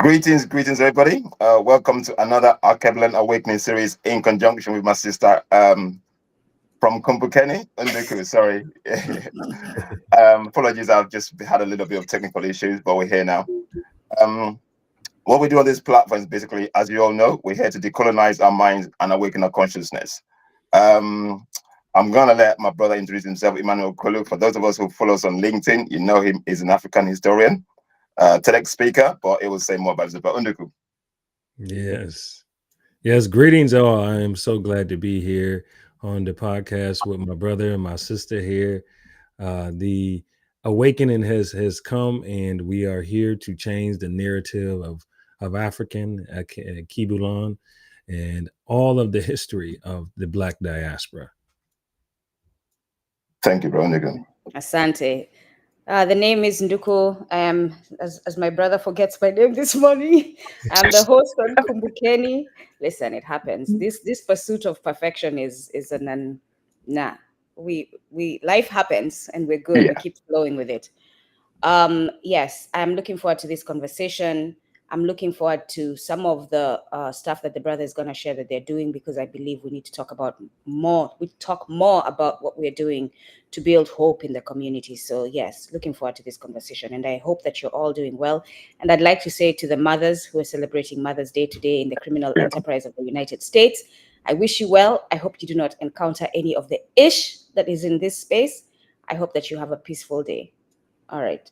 Greetings, everybody. Welcome to another Alkebulan Awakening Series in conjunction with my sister from Kumbukeni-Reclaiming. Sorry. Apologies, I've just had a little bit of technical issues, but we're here now. What we do on this platform is basically, as you all know, we're here to decolonize our minds and awaken our consciousness. I'm going to let my brother introduce himself, Emmanuel Kulu. For those of us who follow us on LinkedIn, you know him, he's an African historian. TEDx speaker, but it will say more about Unduku. Yes. Greetings, all. I am so glad to be here on the podcast with my brother and my sister here. The awakening has come, and we are here to change the narrative of African Alkebulan and all of the history of the Black diaspora. Thank you, bro. Unduku. Asante. The name is Nduku. I am, as my brother forgets my name this morning, I'm the host on Kumbukeni. Listen, it happens. This pursuit of perfection is life happens and we're good. We keep flowing with it. Yes, I'm looking forward to this conversation. I'm looking forward to some of the stuff that the brother is going to share that they're doing, because I believe we need to talk about more. We talk more about what we're doing to build hope in the community. So yes, looking forward to this conversation, and I hope that you're all doing well. And I'd like to say to the mothers who are celebrating Mother's Day today in the criminal enterprise of the United States, I wish you well. I hope you do not encounter any of the ish that is in this space. I hope that you have a peaceful day. All right.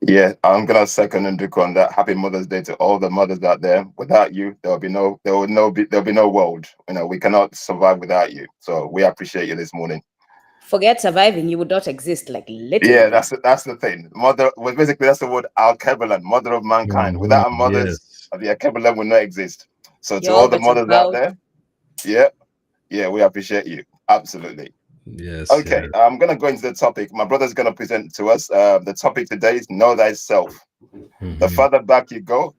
Yeah, I'm gonna second Nduku on that. Happy Mother's Day to all the mothers out there. Without you, there'll be no world. You know, we cannot survive without you. So we appreciate you this morning. Forget surviving, you would not exist, like literally. Yeah, that's the thing. Mother, well, basically that's the word Alkebulan, mother of mankind. Without our mothers, the Alkebulan would not exist. So to all the mothers out there, yeah, we appreciate you. Absolutely. Yes. Okay, I'm going to go into the topic. My brother's going to present to us. The topic today is Know Thyself. Mm-hmm. The further back you go,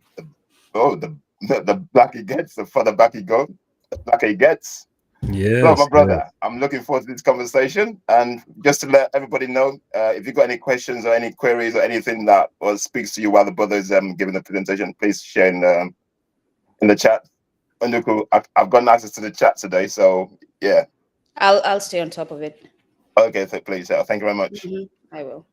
the black he gets, the further back you go, the blacker he gets. Yes. So, my brother, I'm looking forward to this conversation. And just to let everybody know, if you've got any questions or any queries or anything that speaks to you while the brother is giving the presentation, please share in the chat. Unduku, I've gotten access to the chat today, so yeah. I'll stay on top of it. Okay, so please, thank you very much. Mm-hmm. I will.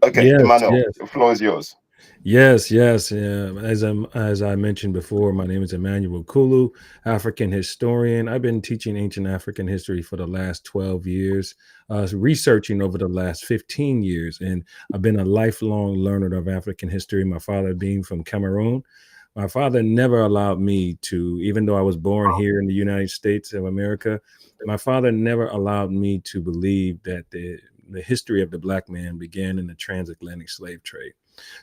Okay, Emmanuel, the floor is yours. Yes. As I mentioned before, my name is Emmanuel Kulu, African historian. I've been teaching ancient African history for the last 12 years, researching over the last 15 years, and I've been a lifelong learner of African history. My father being from Cameroon. My father never allowed me to, even though I was born here in the United States of America, my father never allowed me to believe that the history of the Black man began in the transatlantic slave trade.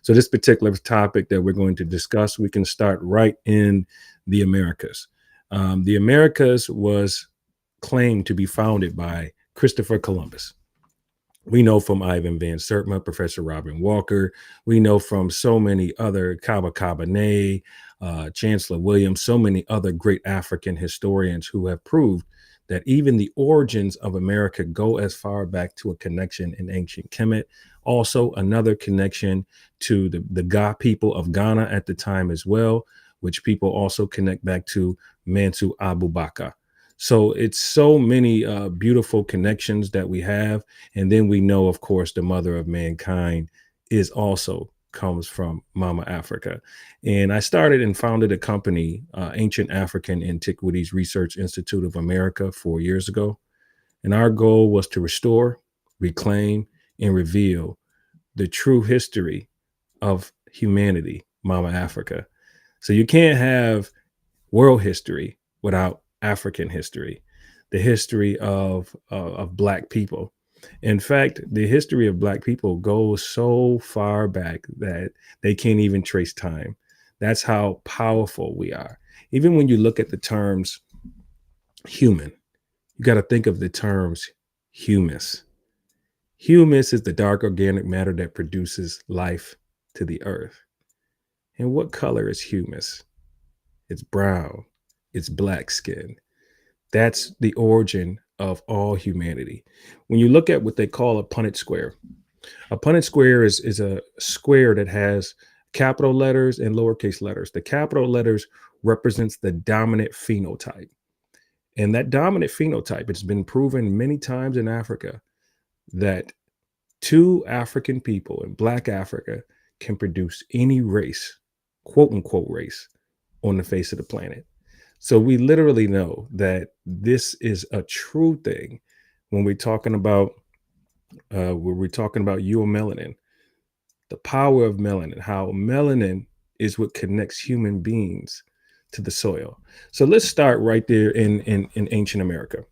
So this particular topic that we're going to discuss, we can start right in the Americas. The Americas was claimed to be founded by Christopher Columbus. We know from Ivan Van Sertima, Professor Robin Walker. We know from so many other Kaba Kabane, Chancellor Williams, so many other great African historians who have proved that even the origins of America go as far back to a connection in ancient Kemet. Also, another connection to the Ga people of Ghana at the time as well, which people also connect back to Mansu Abubakar. So it's so many beautiful connections that we have. And then we know, of course, the mother of mankind comes from Mama Africa. And I started and founded a company, Ancient African Antiquities Research Institute of America, 4 years ago. And our goal was to restore, reclaim, and reveal the true history of humanity, Mama Africa. So you can't have world history without African history, the history of Black people. In fact, the history of Black people goes so far back that they can't even trace time. That's how powerful we are. Even when you look at the terms human, you got to think of the terms humus. Humus is the dark organic matter that produces life to the earth. And what color is humus? It's brown. It's black skin. That's the origin of all humanity. When you look at what they call a Punnett square is a square that has capital letters and lowercase letters. The capital letters represents the dominant phenotype. And that dominant phenotype, it's been proven many times in Africa that two African people in Black Africa can produce any race, quote unquote race, on the face of the planet. So we literally know that this is a true thing when we're talking about eumelanin, the power of melanin, how melanin is what connects human beings to the soil. So let's start right there in ancient America.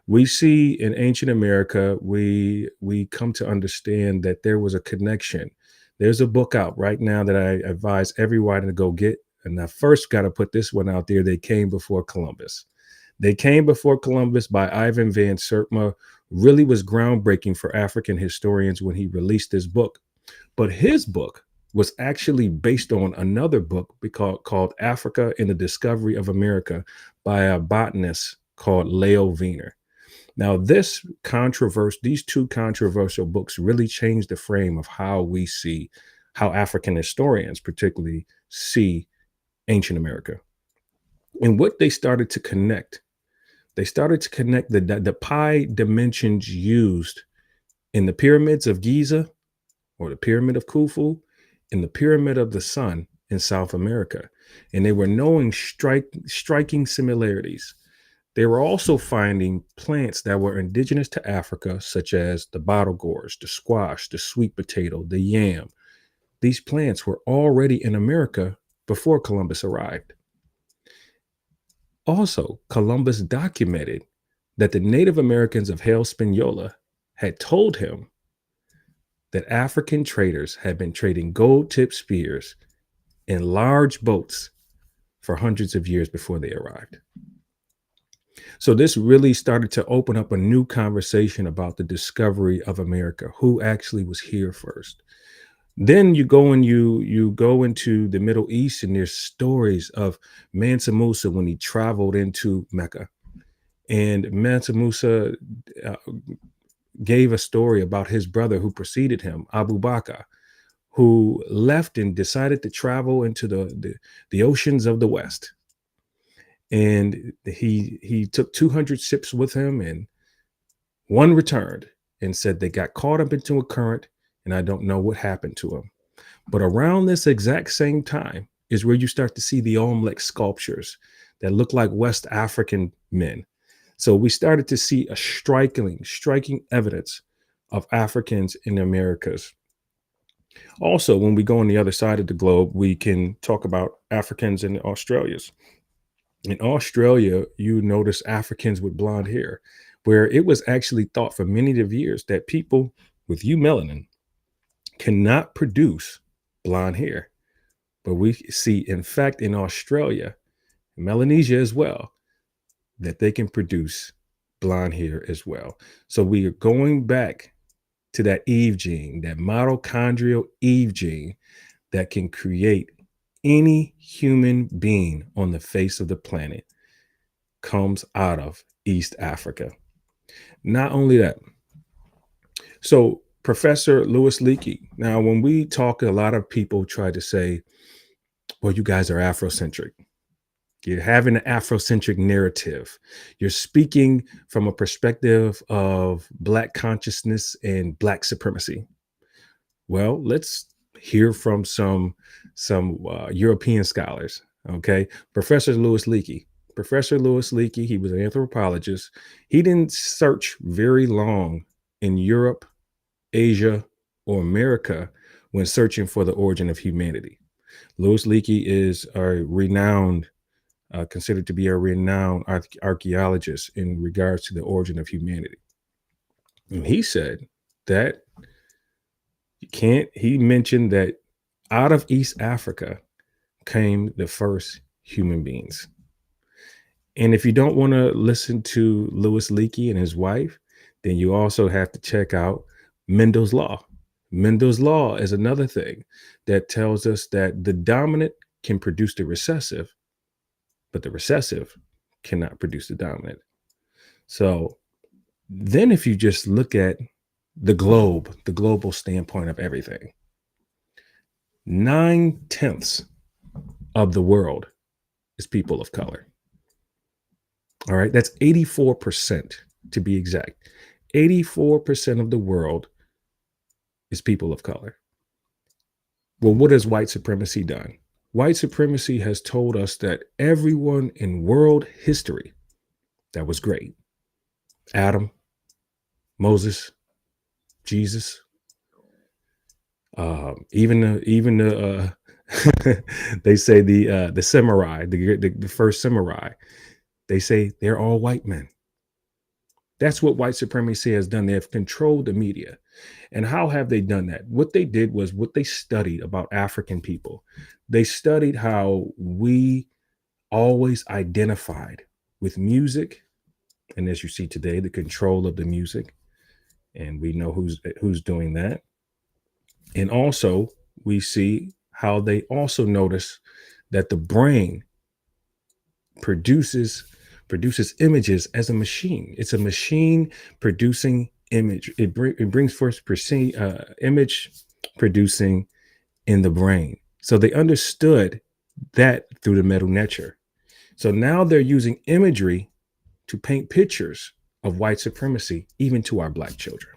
We see in ancient America, we come to understand that there was a connection. There's a book out right now that I advise everyone to go get. And I first got to put this one out there. They Came Before Columbus. They Came Before Columbus by Ivan Van Sertima really was groundbreaking for African historians when he released this book. But his book was actually based on another book called Africa and the Discovery of America by a botanist called Leo Wiener. Now, these two controversial books really changed the frame of how African historians particularly see ancient America. And what they started to connect the pi dimensions used in the pyramids of Giza, or the pyramid of Khufu, and the pyramid of the Sun in South America. And they were knowing striking similarities. They were also finding plants that were indigenous to Africa, such as the bottle gourd, the squash, the sweet potato, the yam. These plants were already in America before Columbus arrived. Also, Columbus documented that the Native Americans of Hispaniola had told him that African traders had been trading gold-tipped spears in large boats for hundreds of years before they arrived. So this really started to open up a new conversation about the discovery of America, who actually was here first. Then you go into the Middle East, and there's stories of Mansa Musa when he traveled into Mecca. And Mansa Musa gave a story about his brother who preceded him, Abu Bakr, who left and decided to travel into the oceans of the West. And he took 200 ships with him, and one returned and said they got caught up into a current, and I don't know what happened to him. But around this exact same time is where you start to see the Olmec sculptures that look like West African men. So we started to see a striking evidence of Africans in the Americas. Also, when we go on the other side of the globe, we can talk about Africans in Australias. In Australia, you notice Africans with blonde hair, where it was actually thought for many of years that people with eumelanin cannot produce blonde hair. But we see, in fact, in Australia, Melanesia as well, that they can produce blonde hair as well. So we are going back to that Eve gene, that mitochondrial Eve gene that can create any human being on the face of the planet comes out of East Africa. Not only that, so Professor Louis Leakey, now when we talk, a lot of people try to say, well, you guys are Afrocentric. You're having an Afrocentric narrative. You're speaking from a perspective of Black consciousness and Black supremacy. Well, let's hear from some European scholars. Okay, Professor Louis Leakey, he was an anthropologist. He didn't search very long in Europe, Asia, or America when searching for the origin of humanity. Louis Leakey is considered to be a renowned archaeologist in regards to the origin of humanity. And he said that he mentioned that out of East Africa came the first human beings. And if you don't want to listen to Louis Leakey and his wife, then you also have to check out Mendel's Law. Mendel's Law is another thing that tells us that the dominant can produce the recessive, but the recessive cannot produce the dominant. So then if you just look at the global standpoint of everything, 9/10 of the world is people of color. All right, that's 84% to be exact. 84% of the world is people of color. Well, what has white supremacy done? White supremacy has told us that everyone in world history that was great, Adam, Moses, Jesus, even the they say the samurai, the first samurai, they say they're all white men. That's what white supremacy has done. They have controlled the media. And how have they done that? What they did was what they studied about African people. They studied how we always identified with music. And as you see today, the control of the music. And we know who's doing that. And also, we see how they also notice that the brain produces images as a machine. It's a machine producing image. It brings forth image producing in the brain. So they understood that through the metal nature. So now they're using imagery to paint pictures of white supremacy, even to our Black children.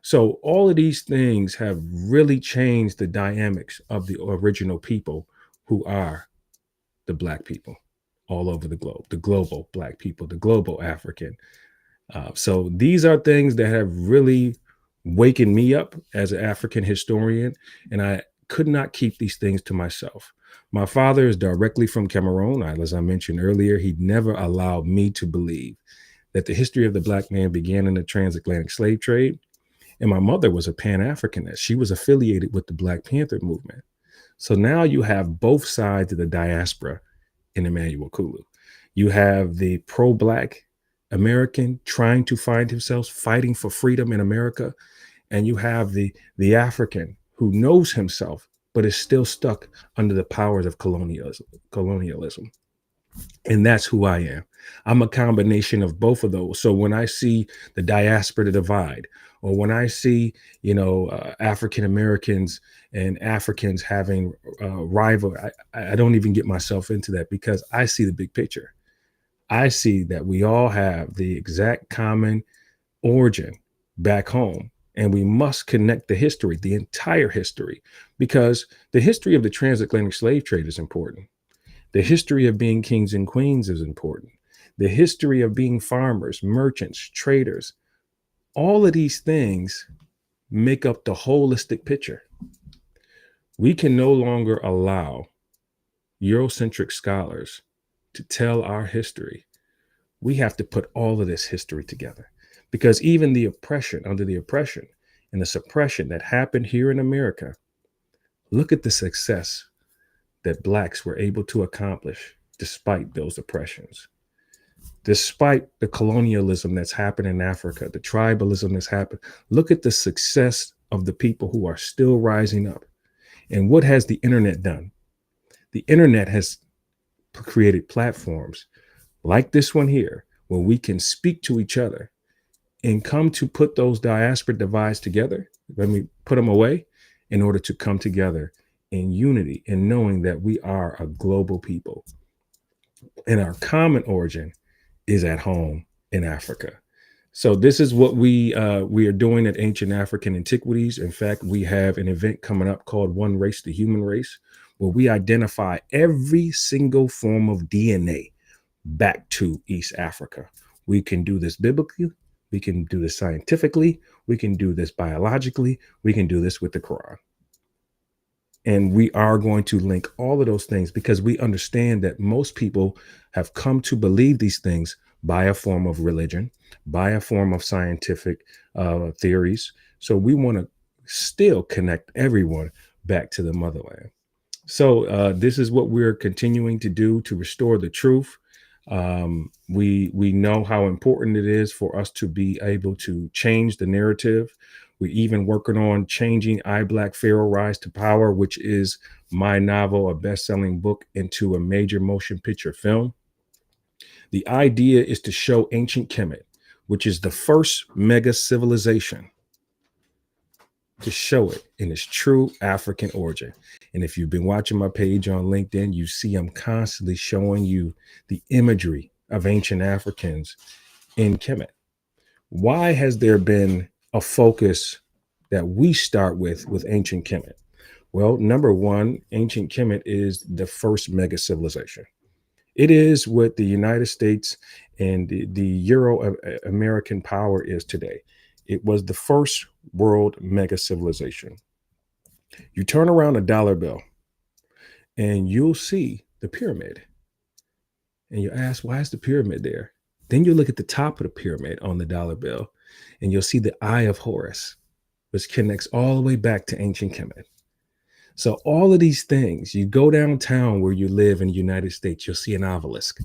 So all of these things have really changed the dynamics of the original people who are the Black people all over the globe, the global Black people, the global African. So these are things that have really waken me up as an African historian, and I could not keep these things to myself. My father is directly from Cameroon. As I mentioned earlier, he never allowed me to believe that the history of the Black man began in the transatlantic slave trade. And my mother was a Pan-Africanist. She was affiliated with the Black Panther movement. So now you have both sides of the diaspora in Emmanuel Kulu. You have the pro-Black American trying to find himself, fighting for freedom in America. And you have the African who knows himself, but is still stuck under the powers of colonialism. And that's who I am. I'm a combination of both of those. So when I see the diaspora divide, or when I see, African Americans and Africans having rival, I don't even get myself into that because I see the big picture. I see that we all have the exact common origin back home. And we must connect the history, the entire history, because the history of the transatlantic slave trade is important. The history of being kings and queens is important. The history of being farmers, merchants, traders, all of these things make up the holistic picture. We can no longer allow Eurocentric scholars to tell our history. We have to put all of this history together because even under the oppression and the suppression that happened here in America, look at the success that Blacks were able to accomplish despite those oppressions. Despite the colonialism that's happened in Africa, the tribalism that's happened, look at the success of the people who are still rising up. And what has the internet done? The internet has created platforms like this one here, where we can speak to each other and come to put those diaspora divides together. Let me put them away in order to come together in unity and knowing that we are a global people. And our common origin is at home in Africa. So this is what we are doing at Ancient African Antiquities. In fact, we have an event coming up called One Race, the Human Race, where we identify every single form of DNA back to East Africa. We can do this biblically. We can do this scientifically. We can do this biologically. We can do this with the Quran. And we are going to link all of those things because we understand that most people have come to believe these things by a form of religion, by a form of scientific theories. So we want to still connect everyone back to the motherland. So this is what we're continuing to do to restore the truth. We know how important it is for us to be able to change the narrative. We're even working on changing I Black Pharaoh Rise to Power, which is my novel, a best-selling book, into a major motion picture film. The idea is to show ancient Kemet, which is the first mega civilization to show it in its true African origin. And if you've been watching my page on LinkedIn, you see I'm constantly showing you the imagery of ancient Africans in Kemet. Why has there been a focus that we start with ancient Kemet? Well, number one, ancient Kemet is the first mega civilization. It is what the United States and the Euro-American power is today. It was the first world mega civilization. You turn around a dollar bill and you'll see the pyramid. And you ask, why is the pyramid there? Then you look at the top of the pyramid on the dollar bill and you'll see the Eye of Horus, which connects all the way back to ancient Kemet. So all of these things, you go downtown where you live in the United States, you'll see an obelisk.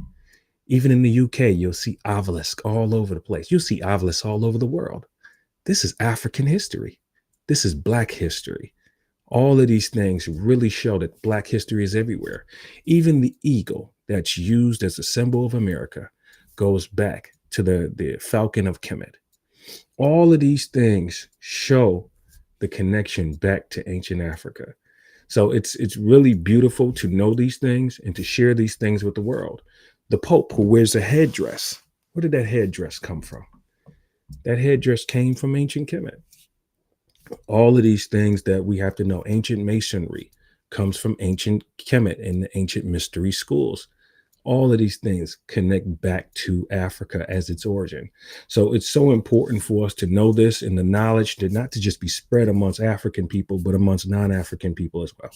Even in the UK, you'll see obelisk all over the place. You'll see obelisks all over the world. This is African history. This is Black history. All of these things really show that Black history is everywhere. Even the eagle that's used as a symbol of America goes back to the Falcon of Kemet. All of these things show the connection back to ancient Africa. So it's really beautiful to know these things and to share these things with the world. The Pope, who wears a headdress, where did that headdress come from? That headdress came from ancient Kemet. All of these things that we have to know, ancient masonry comes from ancient Kemet and the ancient mystery schools. All of these things connect back to Africa as its origin. So it's so important for us to know this, and the knowledge to not to just be spread amongst African people, but amongst non-African people as well.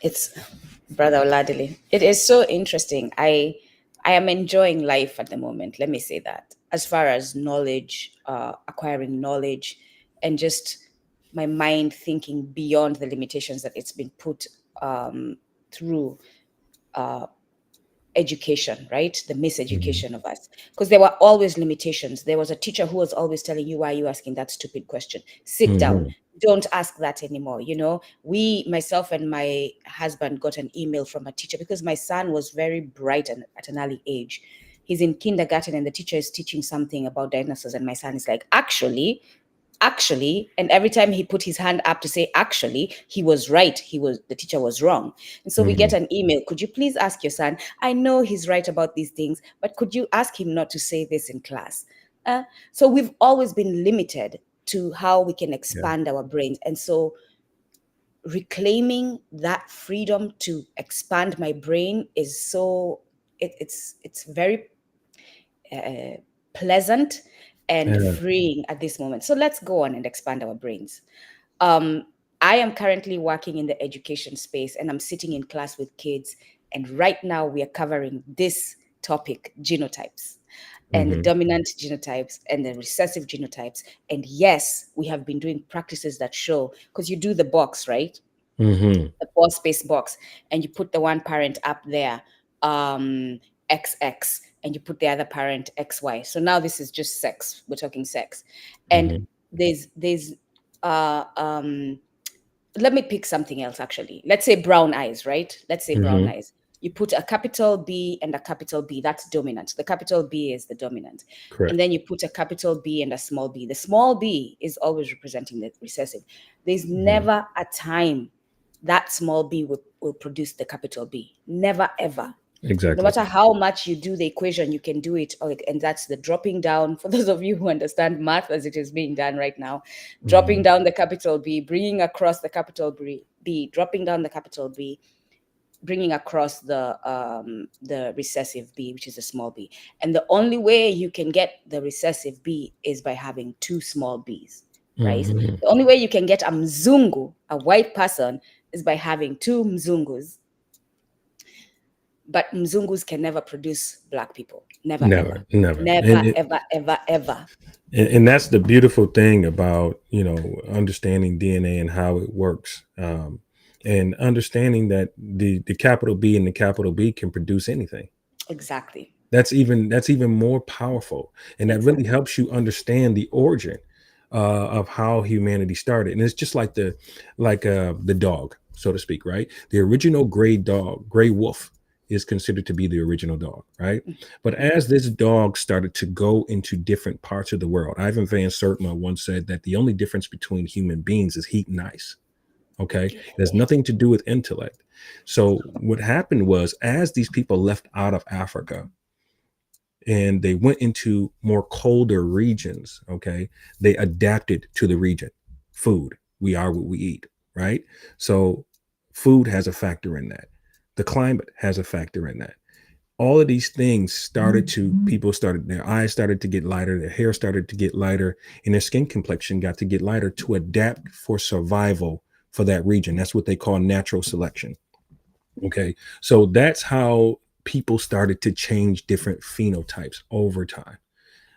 It's Brother Oladili. It is so interesting. I am enjoying life at the moment. Let me say that. As far as knowledge, acquiring knowledge, and just my mind thinking beyond the limitations that it's been put through education, right? The miseducation of us. Because there were always limitations. There was a teacher who was always telling you, why are you asking that stupid question? Sit down. Don't ask that anymore. You know, myself and my husband got an email from a teacher because my son was very bright and at an early age. He's in kindergarten and the teacher is teaching something about dinosaurs. And my son is like, actually, and every time he put his hand up to say actually, he was right, the teacher was wrong. And so we get an email, could you please ask your son, I know he's right about these things, but could you ask him not to say this in class? So we've always been limited to how we can expand our brains. And so reclaiming that freedom to expand my brain is so it's very pleasant and freeing at this moment. So let's go on and expand our brains. I am currently working in the education space and I'm sitting in class with kids. And right now we are covering this topic, genotypes, and the dominant genotypes and the recessive genotypes. And yes, we have been doing practices that show, because you do the box, right? The 4-space box, and you put the one parent up there, XX, and you put the other parent XY. So now this is just sex. We're talking sex. And there's let me pick something else actually. Let's say brown eyes, right? Let's say brown eyes. You put a capital B and a capital B, that's dominant. The capital B is the dominant. Correct. And then you put a capital B and a small b. The small b is always representing the recessive. There's never a time that small b will produce the capital B. Never, ever. Exactly. No matter how much you do the equation, you can do it. And that's the dropping down. For those of you who understand math as it is being done right now, dropping down the capital B, bringing across the capital B, dropping down the capital B, bringing across the recessive B, which is a small b. And the only way you can get the recessive B is by having two small b's, right? The only way you can get a mzungu, a white person, is by having two mzungus. But mzungus can never produce black people. Never. Never. Ever. And that's the beautiful thing about, understanding DNA and how it works. And understanding that the capital B and the capital B can produce anything. Exactly. That's even more powerful. And that really helps you understand the origin of how humanity started. And it's just like the dog, so to speak, right? The original gray wolf is considered to be the original dog, right? But as this dog started to go into different parts of the world, Ivan Van Sertima once said that the only difference between human beings is heat and ice. Okay. It has nothing to do with intellect. So what happened was, as these people left out of Africa and they went into more colder regions, okay, they adapted to the region. Food, we are what we eat, right? So food has a factor in that. The climate has a factor in that. All of these things started to, people started, their eyes started to get lighter, their hair started to get lighter, and their skin complexion got to get lighter to adapt for survival for that region. That's what they call natural selection. Okay. So that's how people started to change different phenotypes over time.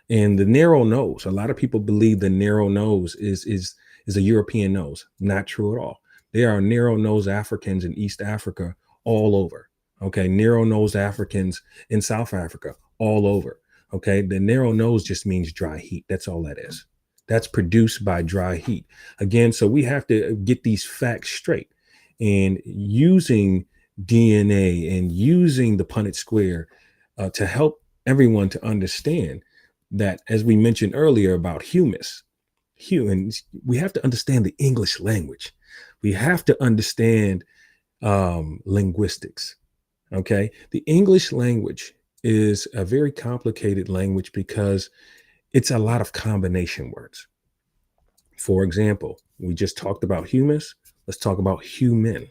And the narrow nose, a lot of people believe the narrow nose is a European nose. Not true at all. There are narrow nose Africans in East Africa all over. Okay. Narrow nosed Africans in South Africa all over. Okay. The narrow nose just means dry heat. That's all that is. That's produced by dry heat. Again, so we have to get these facts straight. And using DNA and using the Punnett square to help everyone to understand that, as we mentioned earlier about humus, humans, we have to understand the English language. We have to understand linguistics. Okay. The English language is a very complicated language because it's a lot of combination words. For example, we just talked about humus. Let's talk about human,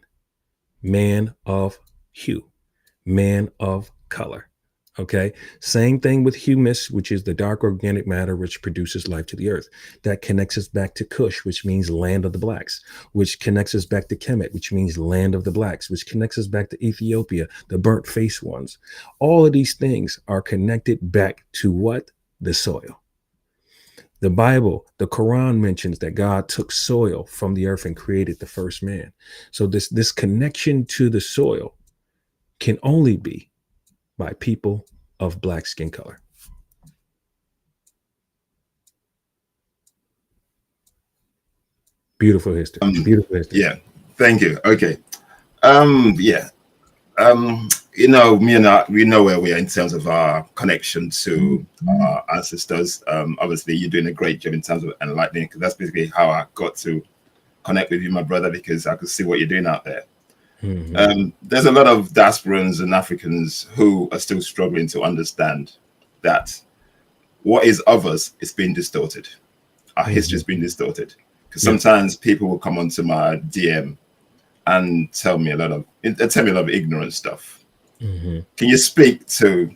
man of hue, man of color. Okay. Same thing with humus, which is the dark organic matter which produces life to the earth. That connects us back to Kush, which means land of the blacks, which connects us back to Kemet, which means land of the blacks, which connects us back to Ethiopia, the burnt face ones. All of these things are connected back to what? The soil. The Bible, the Quran mentions that God took soil from the earth and created the first man. So this connection to the soil can only be by people of black skin color. Beautiful history. Beautiful history. Yeah. Thank you. Okay. Yeah. You know, me and we know where we are in terms of our connection to our ancestors. Obviously, you're doing a great job in terms of enlightening, because that's basically how I got to connect with you, my brother, because I could see what you're doing out there. There's a lot of diasporans and Africans who are still struggling to understand that what is of us is being distorted. Our history is being distorted. Because sometimes people will come onto my DM and tell me a lot of ignorant stuff. Can you speak to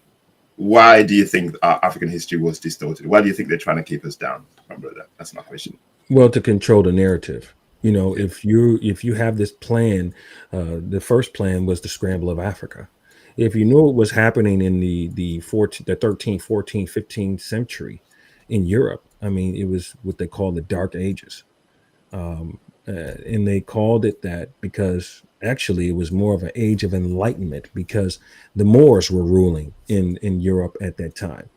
why do you think our African history was distorted? Why do you think they're trying to keep us down, my brother? That's my question. Well, to control the narrative. You know, if you have this plan, the first plan was the scramble of Africa. If you knew what was happening in the 13th, 14th, 15th century in Europe, I mean, it was what they call the Dark Ages. And they called it that because actually it was more of an age of enlightenment, because the Moors were ruling in Europe at that time.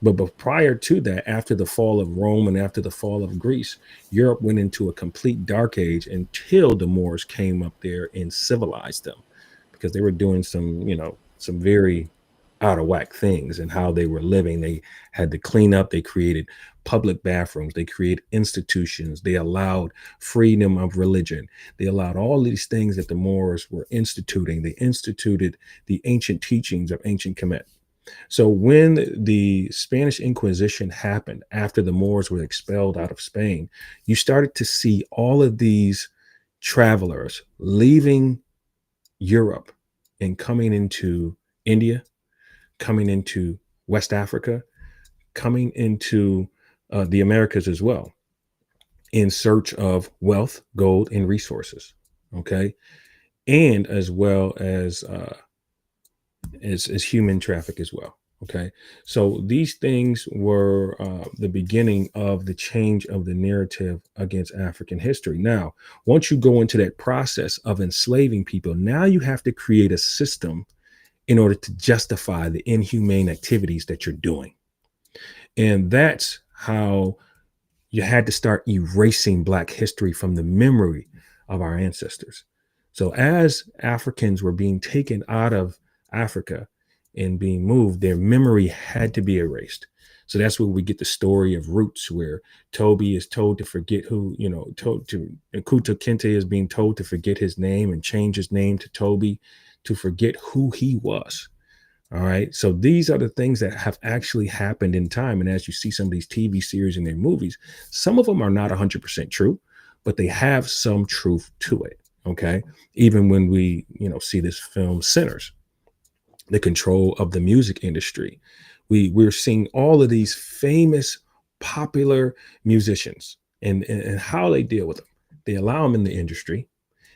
But prior to that, after the fall of Rome and after the fall of Greece, Europe went into a complete dark age until the Moors came up there and civilized them, because they were doing some very out of whack things and how they were living. They had to clean up. They created public bathrooms. They created institutions. They allowed freedom of religion. They allowed all these things that the Moors were instituting. They instituted the ancient teachings of ancient Kemet. So when the Spanish Inquisition happened, after the Moors were expelled out of Spain, you started to see all of these travelers leaving Europe and coming into India, coming into West Africa, coming into the Americas as well, in search of wealth, gold, and resources. Okay. And as well as human traffic as well. Okay. So these things were the beginning of the change of the narrative against African history. Now, once you go into that process of enslaving people, now you have to create a system in order to justify the inhumane activities that you're doing. And that's how you had to start erasing Black history from the memory of our ancestors. So as Africans were being taken out of Africa and being moved, their memory had to be erased. So that's where we get the story of Roots, where Toby is told to forget who, Kuta Kinte is being told to forget his name and change his name to Toby, to forget who he was. All right. So these are the things that have actually happened in time. And as you see some of these TV series and their movies, some of them are not 100% true, but they have some truth to it. Okay. Even when we, see this film Sinners, the control of the music industry, we're seeing all of these famous, popular musicians and how they deal with them. They allow them in the industry,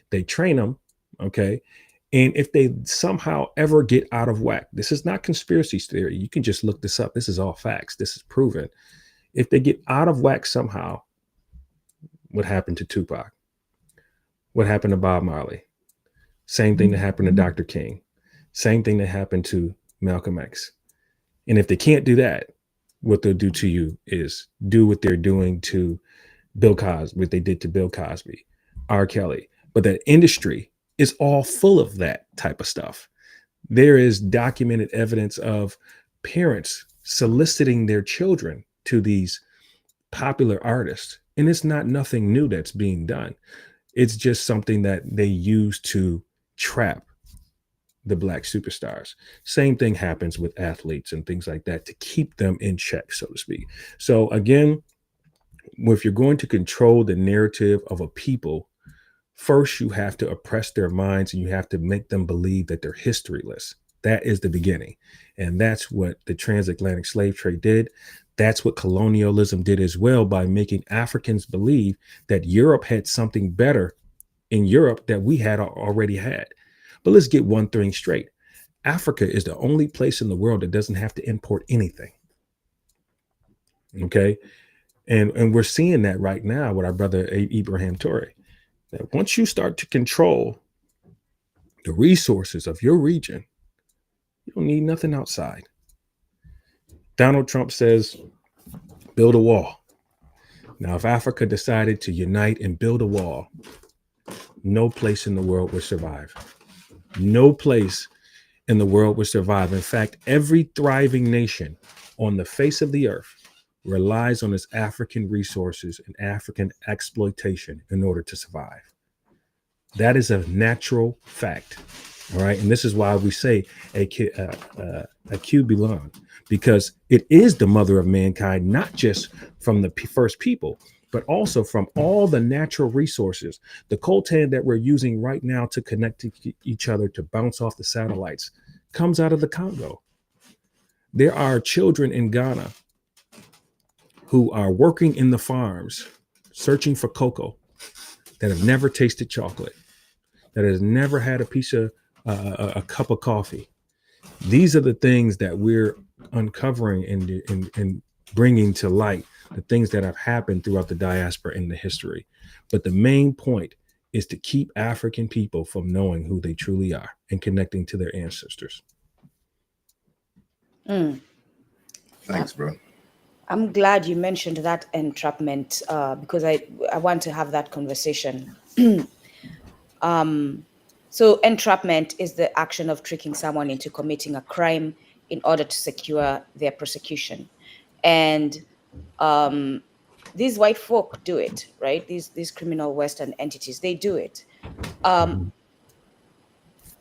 they train them. Okay. And if they somehow ever get out of whack, this is not conspiracy theory. You can just look this up. This is all facts. This is proven. If they get out of whack somehow, what happened to Tupac? What happened to Bob Marley? Same thing that happened to Dr. King. Same thing that happened to Malcolm X. And if they can't do that, what they'll do to you is do what they're doing to Bill Cosby, what they did to Bill Cosby, R. Kelly. But that industry is all full of that type of stuff. There is documented evidence of parents soliciting their children to these popular artists. And it's not nothing new that's being done. It's just something that they use to trap the Black superstars. Same thing happens with athletes and things like that to keep them in check, so to speak. So again, if you're going to control the narrative of a people, first, you have to oppress their minds and you have to make them believe that they're historyless. That is the beginning. And that's what the transatlantic slave trade did. That's what colonialism did as well, by making Africans believe that Europe had something better in Europe that we had already had. But let's get one thing straight. Africa is the only place in the world that doesn't have to import anything. Okay. And we're seeing that right now with our brother Ibrahim Toure. That once you start to control the resources of your region, you don't need nothing outside. Donald Trump says, build a wall. Now, if Africa decided to unite and build a wall, no place in the world would survive. No place in the world would survive. In fact, every thriving nation on the face of the earth relies on its African resources and African exploitation in order to survive. That is a natural fact. All right. And this is why we say Alkebulan, because it is the mother of mankind, not just from the first people, but also from all the natural resources. The coltan that we're using right now to connect to each other, to bounce off the satellites, comes out of the Congo. There are children in Ghana who are working in the farms, searching for cocoa, that have never tasted chocolate, that has never had a cup of coffee. These are the things that we're uncovering and bringing to light, the things that have happened throughout the diaspora in the history. But the main point is to keep African people from knowing who they truly are and connecting to their ancestors. Thanks, bro. I'm glad you mentioned that entrapment because I want to have that conversation. So entrapment is the action of tricking someone into committing a crime in order to secure their prosecution. And these white folk do it, right? These criminal Western entities, they do it.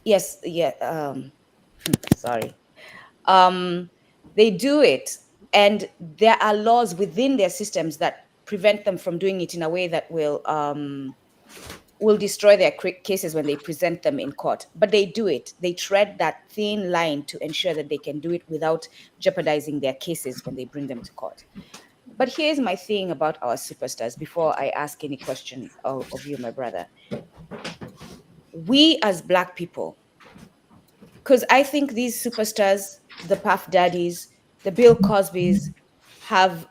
Yes, yeah. Sorry. They do it. And there are laws within their systems that prevent them from doing it in a way that will destroy their cases when they present them in court. But they do it. They tread that thin line to ensure that they can do it without jeopardizing their cases when they bring them to court. But here's my thing about our superstars before I ask any question of you, my brother. We as Black people, because I think these superstars, the Puff Daddies, the Bill Cosbys, have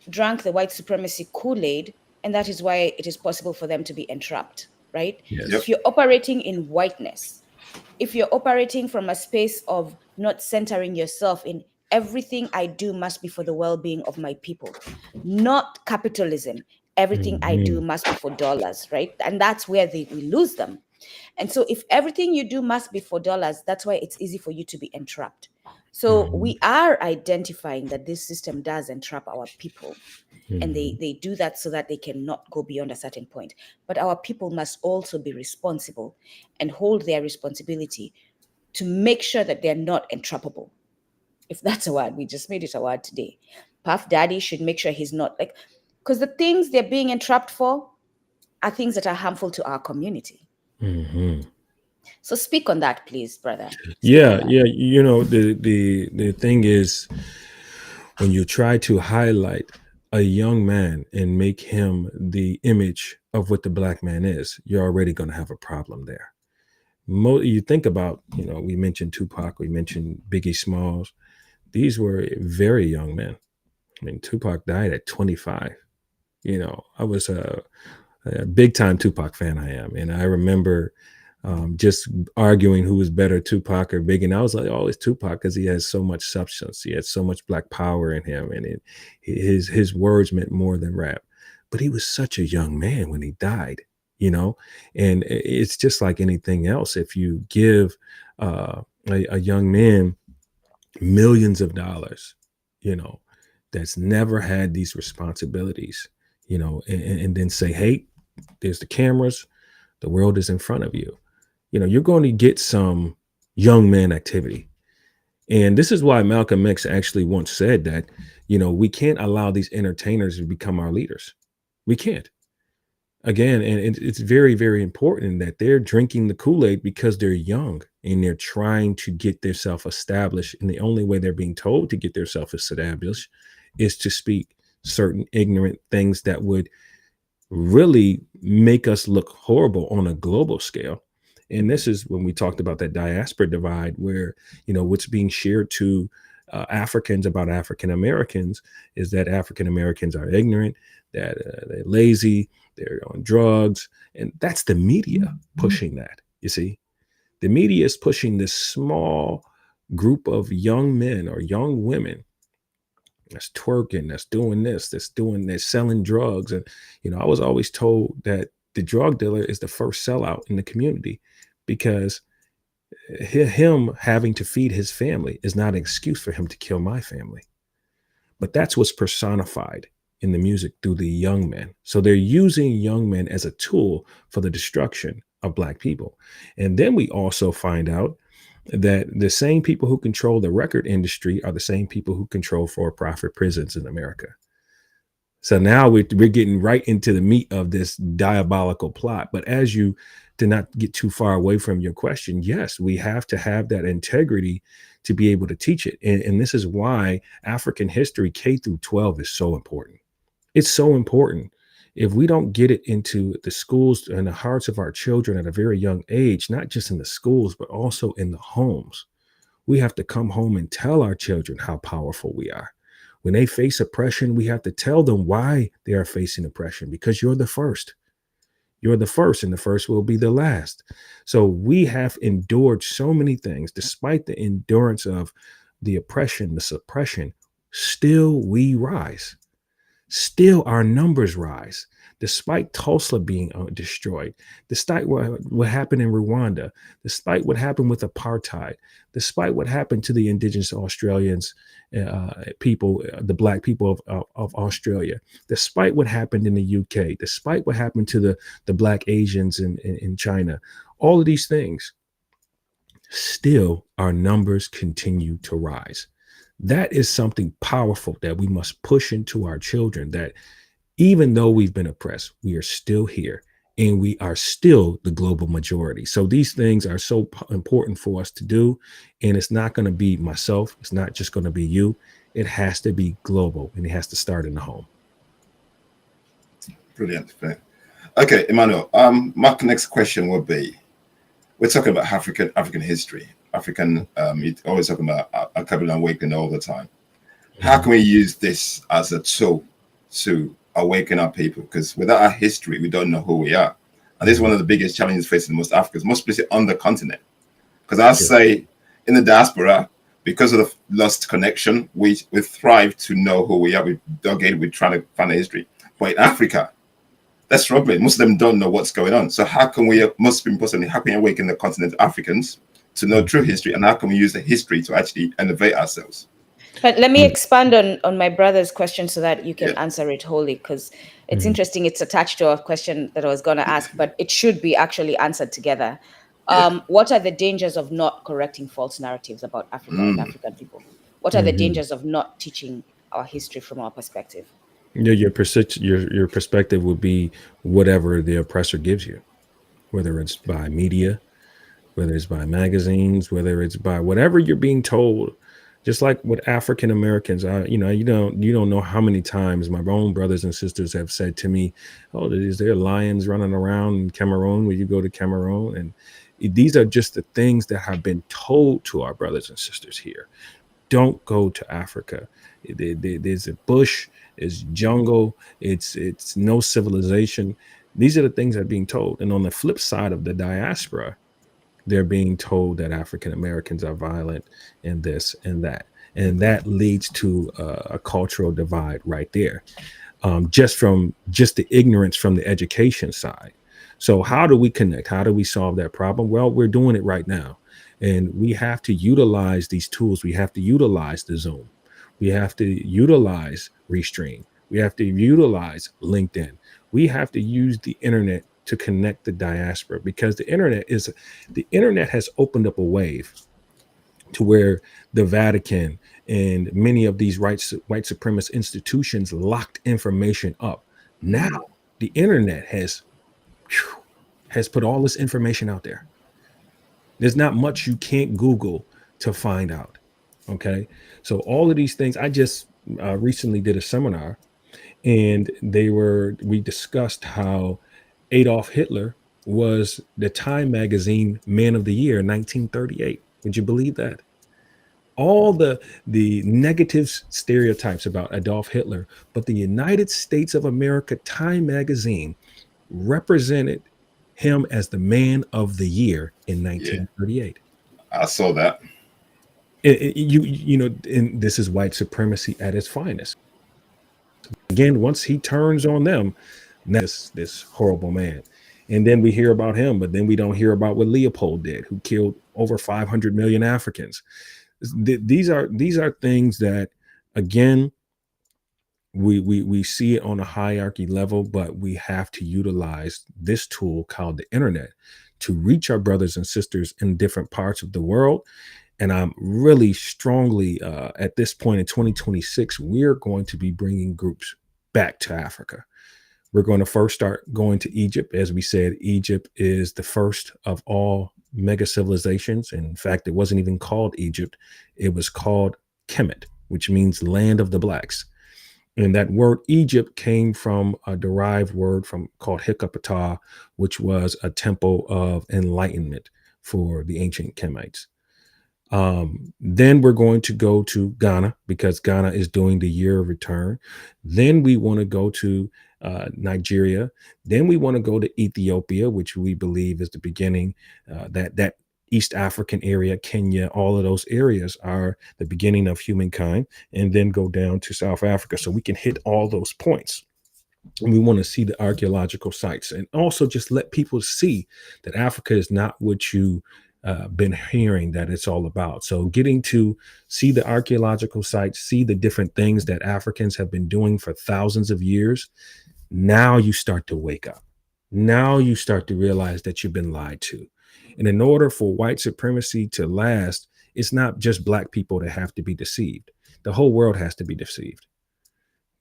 drank the white supremacy Kool-Aid, and that is why it is possible for them to be entrapped, right? Yes. If you're operating in whiteness, if you're operating from a space of not centering yourself in everything I do must be for the well-being of my people, not capitalism. Everything I do must be for dollars, right? And that's where we lose them. And so if everything you do must be for dollars, that's why it's easy for you to be entrapped. So we are identifying that this system does entrap our people. And they do that so that they cannot go beyond a certain point. But our people must also be responsible and hold their responsibility to make sure that they're not entrappable. If that's a word, we just made it a word today. Puff Daddy should make sure he's not like, because the things they're being entrapped for are things that are harmful to our community. So speak on that, please, brother. Yeah. You know, the thing is, when you try to highlight a young man and make him the image of what the black man is, you're already going to have a problem there. You think about, you know, we mentioned Tupac, we mentioned Biggie Smalls. These were very young men. I mean, Tupac died at 25. You know, I was a big time Tupac fan. I am. And I remember just arguing who was better, Tupac or Biggie. And I was like, oh, it's Tupac because he has so much substance. He had so much black power in him. And his words meant more than rap. But he was such a young man when he died, you know, and it's just like anything else. If you give a young man millions of dollars, you know, that's never had these responsibilities, you know, and then say, hey, there's the cameras, the world is in front of you. You know, you're going to get some young man activity. And this is why Malcolm X actually once said that, you know, we can't allow these entertainers to become our leaders. We can't. Again, and it's very, very important that they're drinking the Kool-Aid because they're young and they're trying to get themselves established. And the only way they're being told to get themselves established is to speak certain ignorant things that would really make us look horrible on a global scale. And this is when we talked about that diaspora divide, where, you know, what's being shared to Africans about African Americans is that African Americans are ignorant, that they're lazy, they're on drugs. And that's the media pushing that. You see, the media is pushing this small group of young men or young women that's twerking, that's doing this, they're selling drugs. And, you know, I was always told that the drug dealer is the first sellout in the community, because him having to feed his family is not an excuse for him to kill my family. But that's what's personified in the music through the young men. So they're using young men as a tool for the destruction of Black people. And then we also find out that the same people who control the record industry are the same people who control for-profit prisons in America. So now we're getting right into the meat of this diabolical plot. But as you did not get too far away from your question, yes, we have to have that integrity to be able to teach it. And this is why African history K through 12 is so important. It's so important. If we don't get it into the schools and the hearts of our children at a very young age, not just in the schools, but also in the homes, we have to come home and tell our children how powerful we are. When they face oppression, we have to tell them why they are facing oppression, because you're the first. You're the first, and the first will be the last. So we have endured so many things. Despite the endurance of the oppression, the suppression, still we rise. Still our numbers rise, despite Tulsa being destroyed, despite what happened in Rwanda, despite what happened with apartheid, despite what happened to the indigenous Australians people, the Black people of Australia, despite what happened in the UK, despite what happened to the Black Asians in China, all of these things, still our numbers continue to rise. That is something powerful that we must push into our children, that even though we've been oppressed, we are still here and we are still the global majority. So these things are so important for us to do. And it's not going to be myself. It's not just going to be you. It has to be global, and it has to start in the home. Brilliant. Okay, Emmanuel, my next question would be, we're talking about African history. You always talking about Alkebulan Awakening all the time. How can we use this as a tool to awaken our people? Because without our history, we don't know who we are. And this is one of the biggest challenges facing most Africans, most especially on the continent. Because I say in the diaspora, because of the lost connection, we thrive to know who we are. We dug in, we're trying to find a history. But in Africa, they're struggling. Most of them don't know what's going on. So how can we, Muslim personally, how can we awaken the continent Africans to know true history, and how can we use the history to actually elevate ourselves? But let me expand on my brother's question so that you can Yeah. answer it wholly, because it's interesting. It's attached to a question that I was going to ask, but it should be actually answered together. What are the dangers of not correcting false narratives about Africa and African people? What are the dangers of not teaching our history from our perspective? Your perspective would be whatever the oppressor gives you, whether it's by media, whether it's by magazines, whether it's by whatever you're being told. Just like with African Americans, you don't know how many times my own brothers and sisters have said to me, "Oh, is there lions running around in Cameroon when you go to Cameroon?" And these are just the things that have been told to our brothers and sisters here. Don't go to Africa. There's a bush, it's jungle, it's no civilization. These are the things that are being told. And on the flip side of the diaspora, they're being told that African Americans are violent and this and that. And that leads to a cultural divide right there, just the ignorance from the education side. So how do we connect? How do we solve that problem? Well, we're doing it right now. And we have to utilize these tools. We have to utilize the Zoom. We have to utilize Restream. We have to utilize LinkedIn. We have to use the internet to connect the diaspora, because the internet has opened up a wave to where the Vatican and many of these white supremacist institutions locked information up. Now the internet has put all this information out there. There's not much you can't Google to find out. Okay. So all of these things, I just recently did a seminar, and we discussed how Adolf Hitler was the Time Magazine Man of the Year in 1938. Would you believe that? All the negative stereotypes about Adolf Hitler, but the United States of America Time Magazine represented him as the Man of the Year in 1938. I saw that. And this is white supremacy at its finest. Again, once he turns on them, this horrible man. And then we hear about him, but then we don't hear about what Leopold did, who killed over 500 million Africans. These are things that, again, we see it on a hierarchy level, but we have to utilize this tool called the internet to reach our brothers and sisters in different parts of the world. And I'm really strongly at this point in 2026, we're going to be bringing groups back to Africa. We're going to first start going to Egypt. As we said, Egypt is the first of all mega civilizations. In fact, it wasn't even called Egypt. It was called Kemet, which means land of the blacks. And that word Egypt came from a derived word called Hikapata, which was a temple of enlightenment for the ancient Kemites. Then we're going to go to Ghana, because Ghana is doing the year of return. Then we want to go to Nigeria. Then we want to go to Ethiopia, which we believe is the beginning. That East African area, Kenya, all of those areas are the beginning of humankind, and then go down to South Africa. So we can hit all those points. And we want to see the archaeological sites, and also just let people see that Africa is not what you been hearing that it's all about. So getting to see the archaeological sites, see the different things that Africans have been doing for thousands of years. Now you start to wake up. Now you start to realize that you've been lied to. And in order for white supremacy to last, it's not just black people that have to be deceived. The whole world has to be deceived.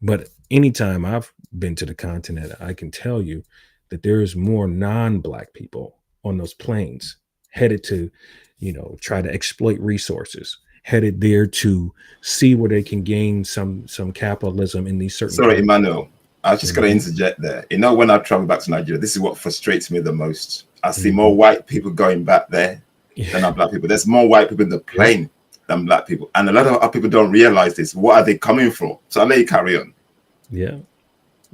But anytime I've been to the continent, I can tell you that there is more non-black people on those planes headed to, try to exploit resources, headed there to see where they can gain some capitalism in these certain. Sorry, Emmanuel, I was just going to interject there. When I travel back to Nigeria, this is what frustrates me the most. I see more white people going back there than black people. There's more white people in the plane than black people. And a lot of our people don't realize this. What are they coming from? So I'll let you carry on.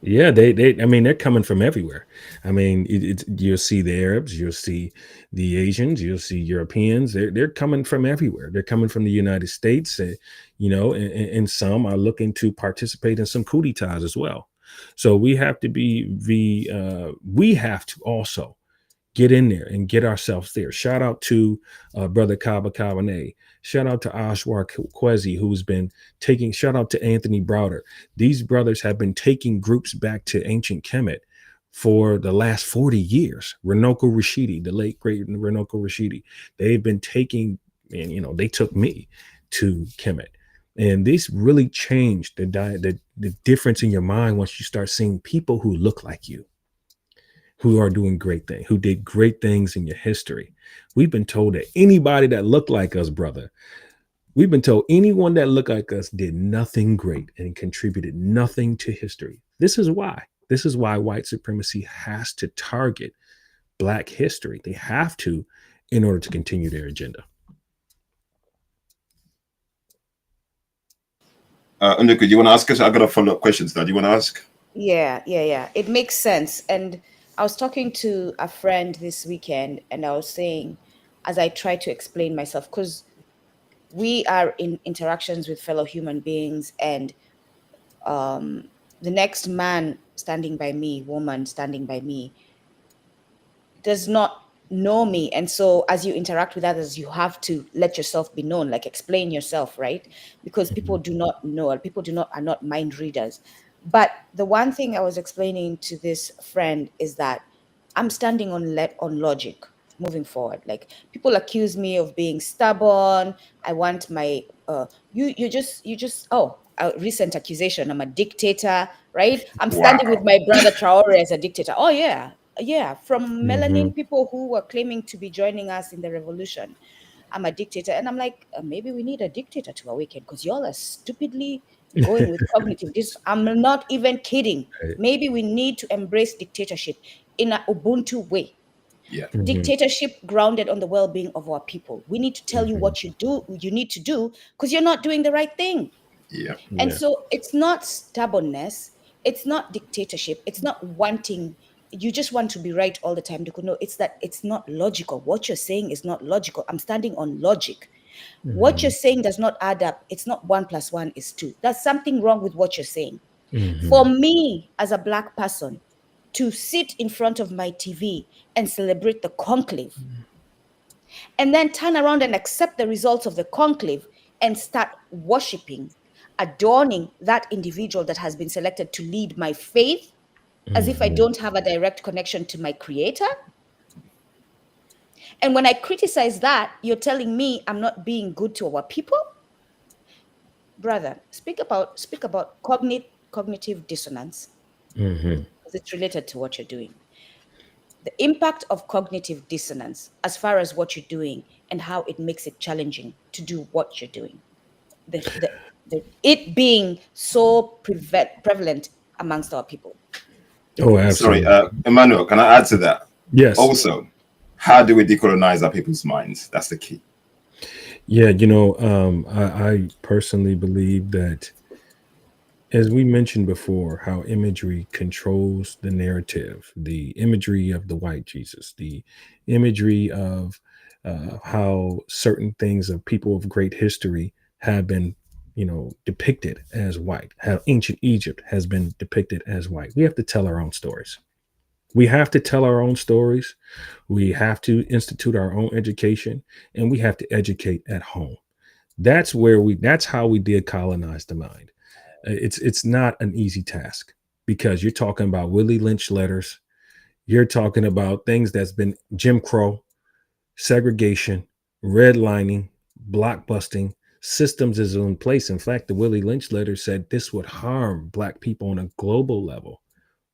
Yeah, they're coming from everywhere. You'll see the Arabs, you'll see the Asians, you'll see Europeans. They're coming from everywhere. They're coming from the United States, and some are looking to participate in some coup d'etats as well. So we have to we have to also get in there and get ourselves there. Shout out to Brother Kaba Kabane. Shout out to Ashwar Kwesi, who's been taking, shout out to Anthony Browder. These brothers have been taking groups back to ancient Kemet for the last 40 years. Renoko Rashidi, the late great Renoko Rashidi, they've been taking, and they took me to Kemet. And this really changed the difference in your mind once you start seeing people who look like you, who are doing great things, who did great things in your history. We've been told that anybody that looked like us, brother, we've been told anyone that looked like us did nothing great and contributed nothing to history. This is why white supremacy has to target Black history. They have to, in order to continue their agenda. Unuka, do you want to ask us? I got a follow-up question. Do you want to ask? Yeah. It makes sense. And I was talking to a friend this weekend, and I was saying, as I try to explain myself, because we are in interactions with fellow human beings, and the next man standing by me, woman standing by me, does not know me. And so as you interact with others, you have to let yourself be known, like explain yourself, right? Because people do not know, people are not mind readers. But the one thing I was explaining to this friend is that I'm standing on logic moving forward. Like, people accuse me of being stubborn. I want my you just a recent accusation, I'm a dictator, right? I'm standing with my brother Traore as a dictator. Oh yeah, from melanin people who were claiming to be joining us in the revolution. I'm a dictator. And I'm like, maybe we need a dictator to awaken, because y'all are stupidly going with cognitive I'm not even kidding. Maybe we need to embrace dictatorship in an Ubuntu way. Yeah. Dictatorship grounded on the well-being of our people. We need to tell you what you need to do, because you're not doing the right thing. Yeah. And so it's not stubbornness, it's not dictatorship, it's not wanting, you just want to be right all the time. No, it's that it's not logical. What you're saying is not logical. I'm standing on logic. What you're saying does not add up. It's not 1 + 1 is 2. There's something wrong with what you're saying. For me, as a Black person, to sit in front of my TV and celebrate the conclave, and then turn around and accept the results of the conclave and start worshiping, adorning that individual that has been selected to lead my faith, as if I don't have a direct connection to my creator. And when I criticize that, you're telling me I'm not being good to our people? Brother, speak about cognitive dissonance, because it's related to what you're doing. The impact of cognitive dissonance as far as what you're doing and how it makes it challenging to do what you're doing. It being so prevalent amongst our people. Oh, absolutely. Sorry, Emmanuel, can I add to that? Yes. Also, how do we decolonize our people's minds? That's the key. Yeah, I personally believe that, as we mentioned before, how imagery controls the narrative, the imagery of the white Jesus, the imagery of how certain things of people of great history have been, depicted as white, how ancient Egypt has been depicted as white. We have to tell our own stories. We have to tell our own stories. We have to institute our own education, and we have to educate at home. That's how we decolonize the mind. It's not an easy task, because you're talking about Willie Lynch letters. You're talking about things that's been Jim Crow, segregation, redlining, blockbusting, systems is in place. In fact, the Willie Lynch letter said this would harm Black people on a global level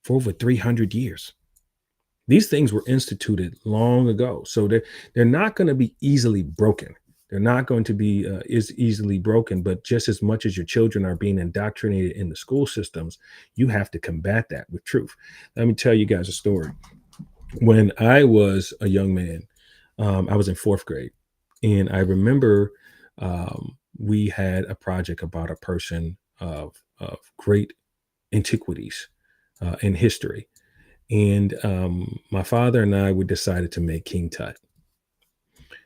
for over 300 years. These things were instituted long ago, so they're not going to be easily broken. They're not going to be easily broken, but just as much as your children are being indoctrinated in the school systems, you have to combat that with truth. Let me tell you guys a story. When I was a young man, I was in 4th grade, and I remember we had a project about a person of great antiquities in history. And my father and I, we decided to make King Tut.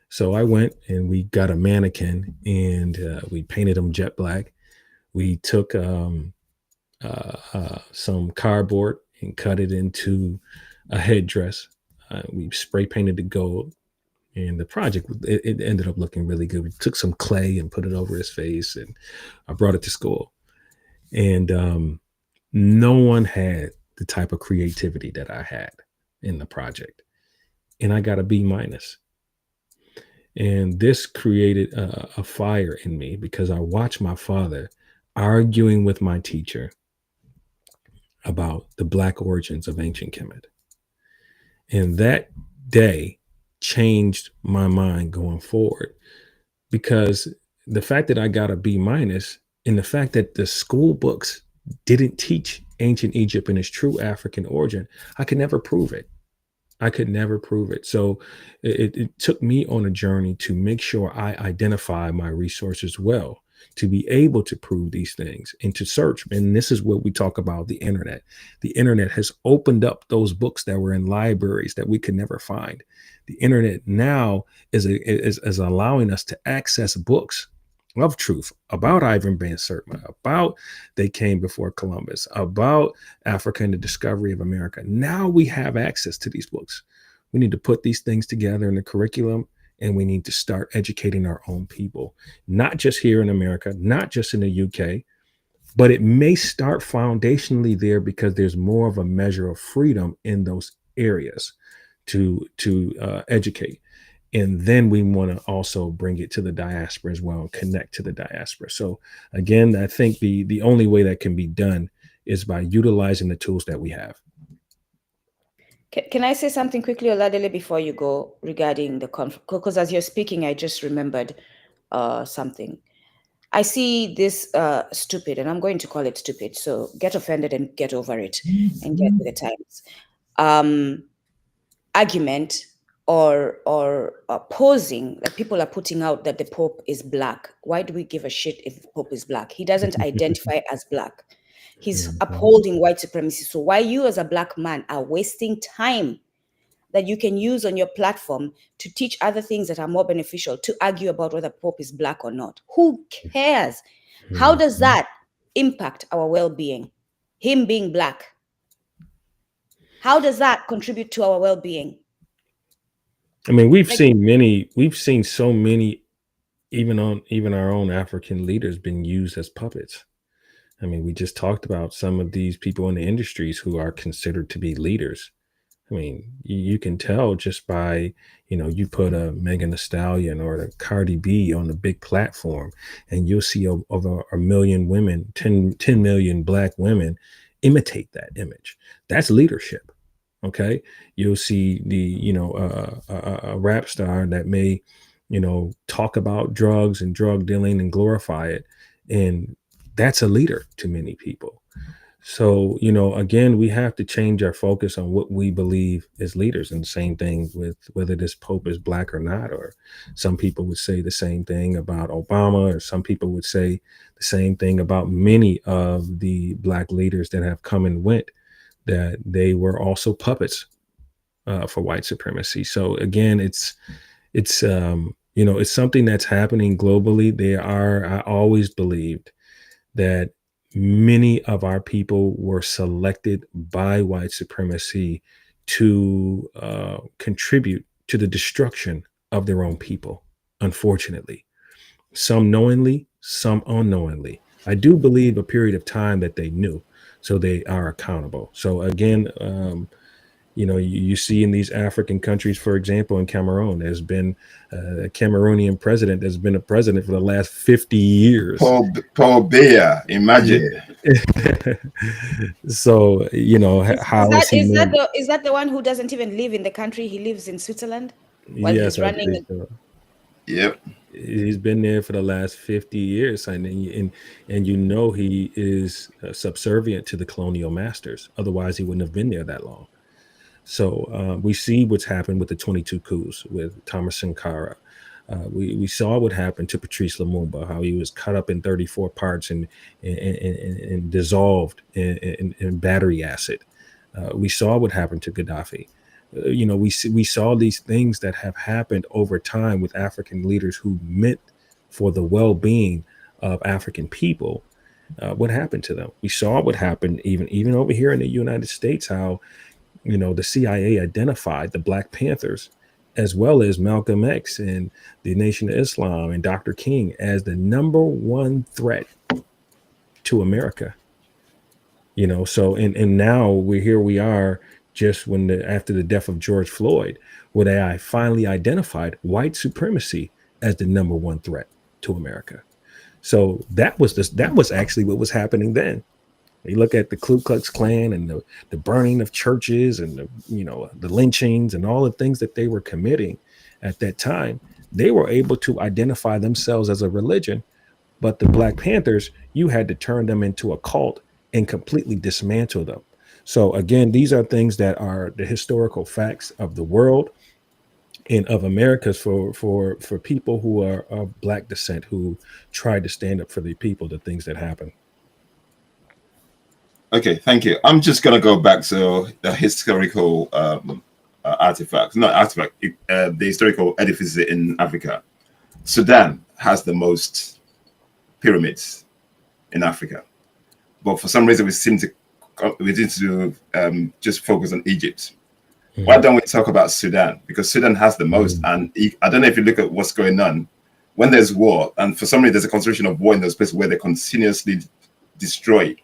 So I went and we got a mannequin, and we painted him jet black. We took some cardboard and cut it into a headdress. We spray painted the gold, and the project it ended up looking really good. We took some clay and put it over his face, and I brought it to school. And no one had the type of creativity that I had in the project, and I got a B minus. And this created a fire in me because I watched my father arguing with my teacher about the Black origins of ancient Kemet. And that day changed my mind going forward, because the fact that I got a B minus and the fact that the school books didn't teach ancient Egypt in its true African origin, I could never prove it. I could never prove it. So it took me on a journey to make sure I identify my resources well, to be able to prove these things and to search. And this is what we talk about, the internet. The internet has opened up those books that were in libraries that we could never find. The internet now is allowing us to access books of truth about Ivan Van Sertima, about They Came Before Columbus, about Africa and the Discovery of America. Now we have access to these books. We need to put these things together in the curriculum, and we need to start educating our own people, not just here in America, not just in the UK, but it may start foundationally there because there's more of a measure of freedom in those areas to educate. And then we want to also bring it to the diaspora as well and connect to the diaspora. So again, I think the only way that can be done is by utilizing the tools that we have. Can I say something quickly, Oladele, before you go regarding the conference? Because as you're speaking, I just remembered something. I see this stupid, and I'm going to call it stupid. So get offended and get over it and get with the times. Argument or posing that people are putting out that the Pope is Black. Why do we give a shit if the Pope is Black? He doesn't identify as Black. He's upholding white supremacy. So why you as a Black man are wasting time that you can use on your platform to teach other things that are more beneficial, to argue about whether Pope is Black or not? Who cares? How does that impact our well-being? Him being Black. How does that contribute to our well-being? I mean, we've seen so many, even our own African leaders being used as puppets. I mean, we just talked about some of these people in the industries who are considered to be leaders. I mean, you can tell just by, you put a Megan Thee Stallion or a Cardi B on the big platform, and you'll see over a million women, 10 million Black women imitate that image. That's leadership. Okay. You'll see a rap star that may, talk about drugs and drug dealing and glorify it. And that's a leader to many people. So, again, we have to change our focus on what we believe as leaders. And the same thing with whether this Pope is Black or not, or some people would say the same thing about Obama, or some people would say the same thing about many of the Black leaders that have come and went, that they were also puppets for white supremacy. So again, it's something that's happening globally. I always believed that many of our people were selected by white supremacy to contribute to the destruction of their own people, unfortunately. Some knowingly, some unknowingly. I do believe a period of time that they knew, so they are accountable. So again, you see in these African countries, for example, in Cameroon, there's been a Cameroonian president that's been a president for the last 50 years. Paul Biya, imagine. So, how is that the one who doesn't even live in the country? He lives in Switzerland while yes, he's running. Yep. He's been there for the last 50 years, and he is subservient to the colonial masters. Otherwise, he wouldn't have been there that long. So we see what's happened with the 22 coups with Thomas Sankara. We saw what happened to Patrice Lumumba, how he was cut up in 34 parts and dissolved in battery acid. We saw what happened to Gaddafi. We saw these things that have happened over time with African leaders who meant for the well-being of African people. What happened to them? We saw what happened even over here in the United States, how the CIA identified the Black Panthers as well as Malcolm X and the Nation of Islam and Dr. King as the number one threat to America. So and now we are just after the death of George Floyd, where they finally identified white supremacy as the number one threat to America. So that was actually what was happening then. You look at the Ku Klux Klan and the burning of churches and the lynchings and all the things that they were committing at that time. They were able to identify themselves as a religion, but the Black Panthers, you had to turn them into a cult and completely dismantle them. So again, these are things that are the historical facts of the world and of Americas for people who are of Black descent, who tried to stand up for the people, the things that happen. Okay, thank you. I'm just going to go back to the historical artifacts, not artifact, the historical edifices in Africa. Sudan has the most pyramids in Africa, but for some reason we seem to just focus on Egypt. Mm-hmm. Why don't we talk about Sudan? Because Sudan has the most, and I don't know if you look at what's going on when there's war, and for some reason there's a concentration of war in those places where they continuously destroy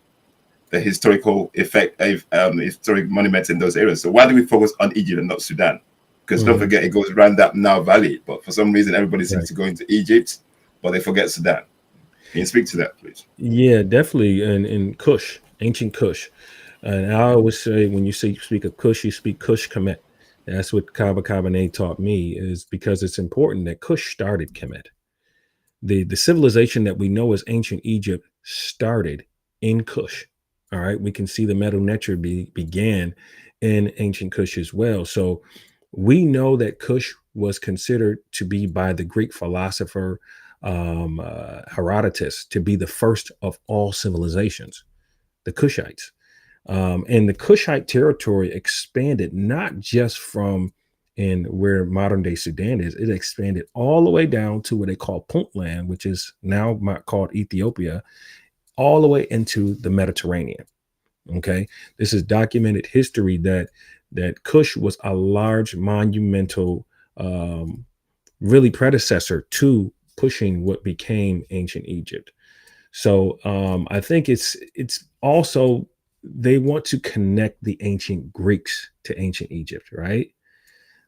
the historical historic monuments in those areas. So why do we focus on Egypt and not Sudan? Because don't forget, it goes around that Nile Valley. But for some reason, everybody seems to go into Egypt, but they forget Sudan. Can you speak to that, please? Yeah, definitely. And in Kush, ancient Kush. And I always say, when you speak of Kush, you speak Kush Kemet. That's what Kaba Kabane taught me, is because it's important that Kush started Kemet. The civilization that we know as ancient Egypt started in Kush. All right, we can see the Medu Neter began in ancient Kush as well. So we know that Kush was considered to be by the Greek philosopher Herodotus to be the first of all civilizations, the Kushites. And the Kushite territory expanded not just from in where modern day Sudan is, it expanded all the way down to what they call Puntland, which is now called Ethiopia, all the way into the Mediterranean. Okay, this is documented history that Kush was a large monumental, really predecessor to pushing what became ancient Egypt. So I think it's also they want to connect the ancient Greeks to ancient Egypt, right?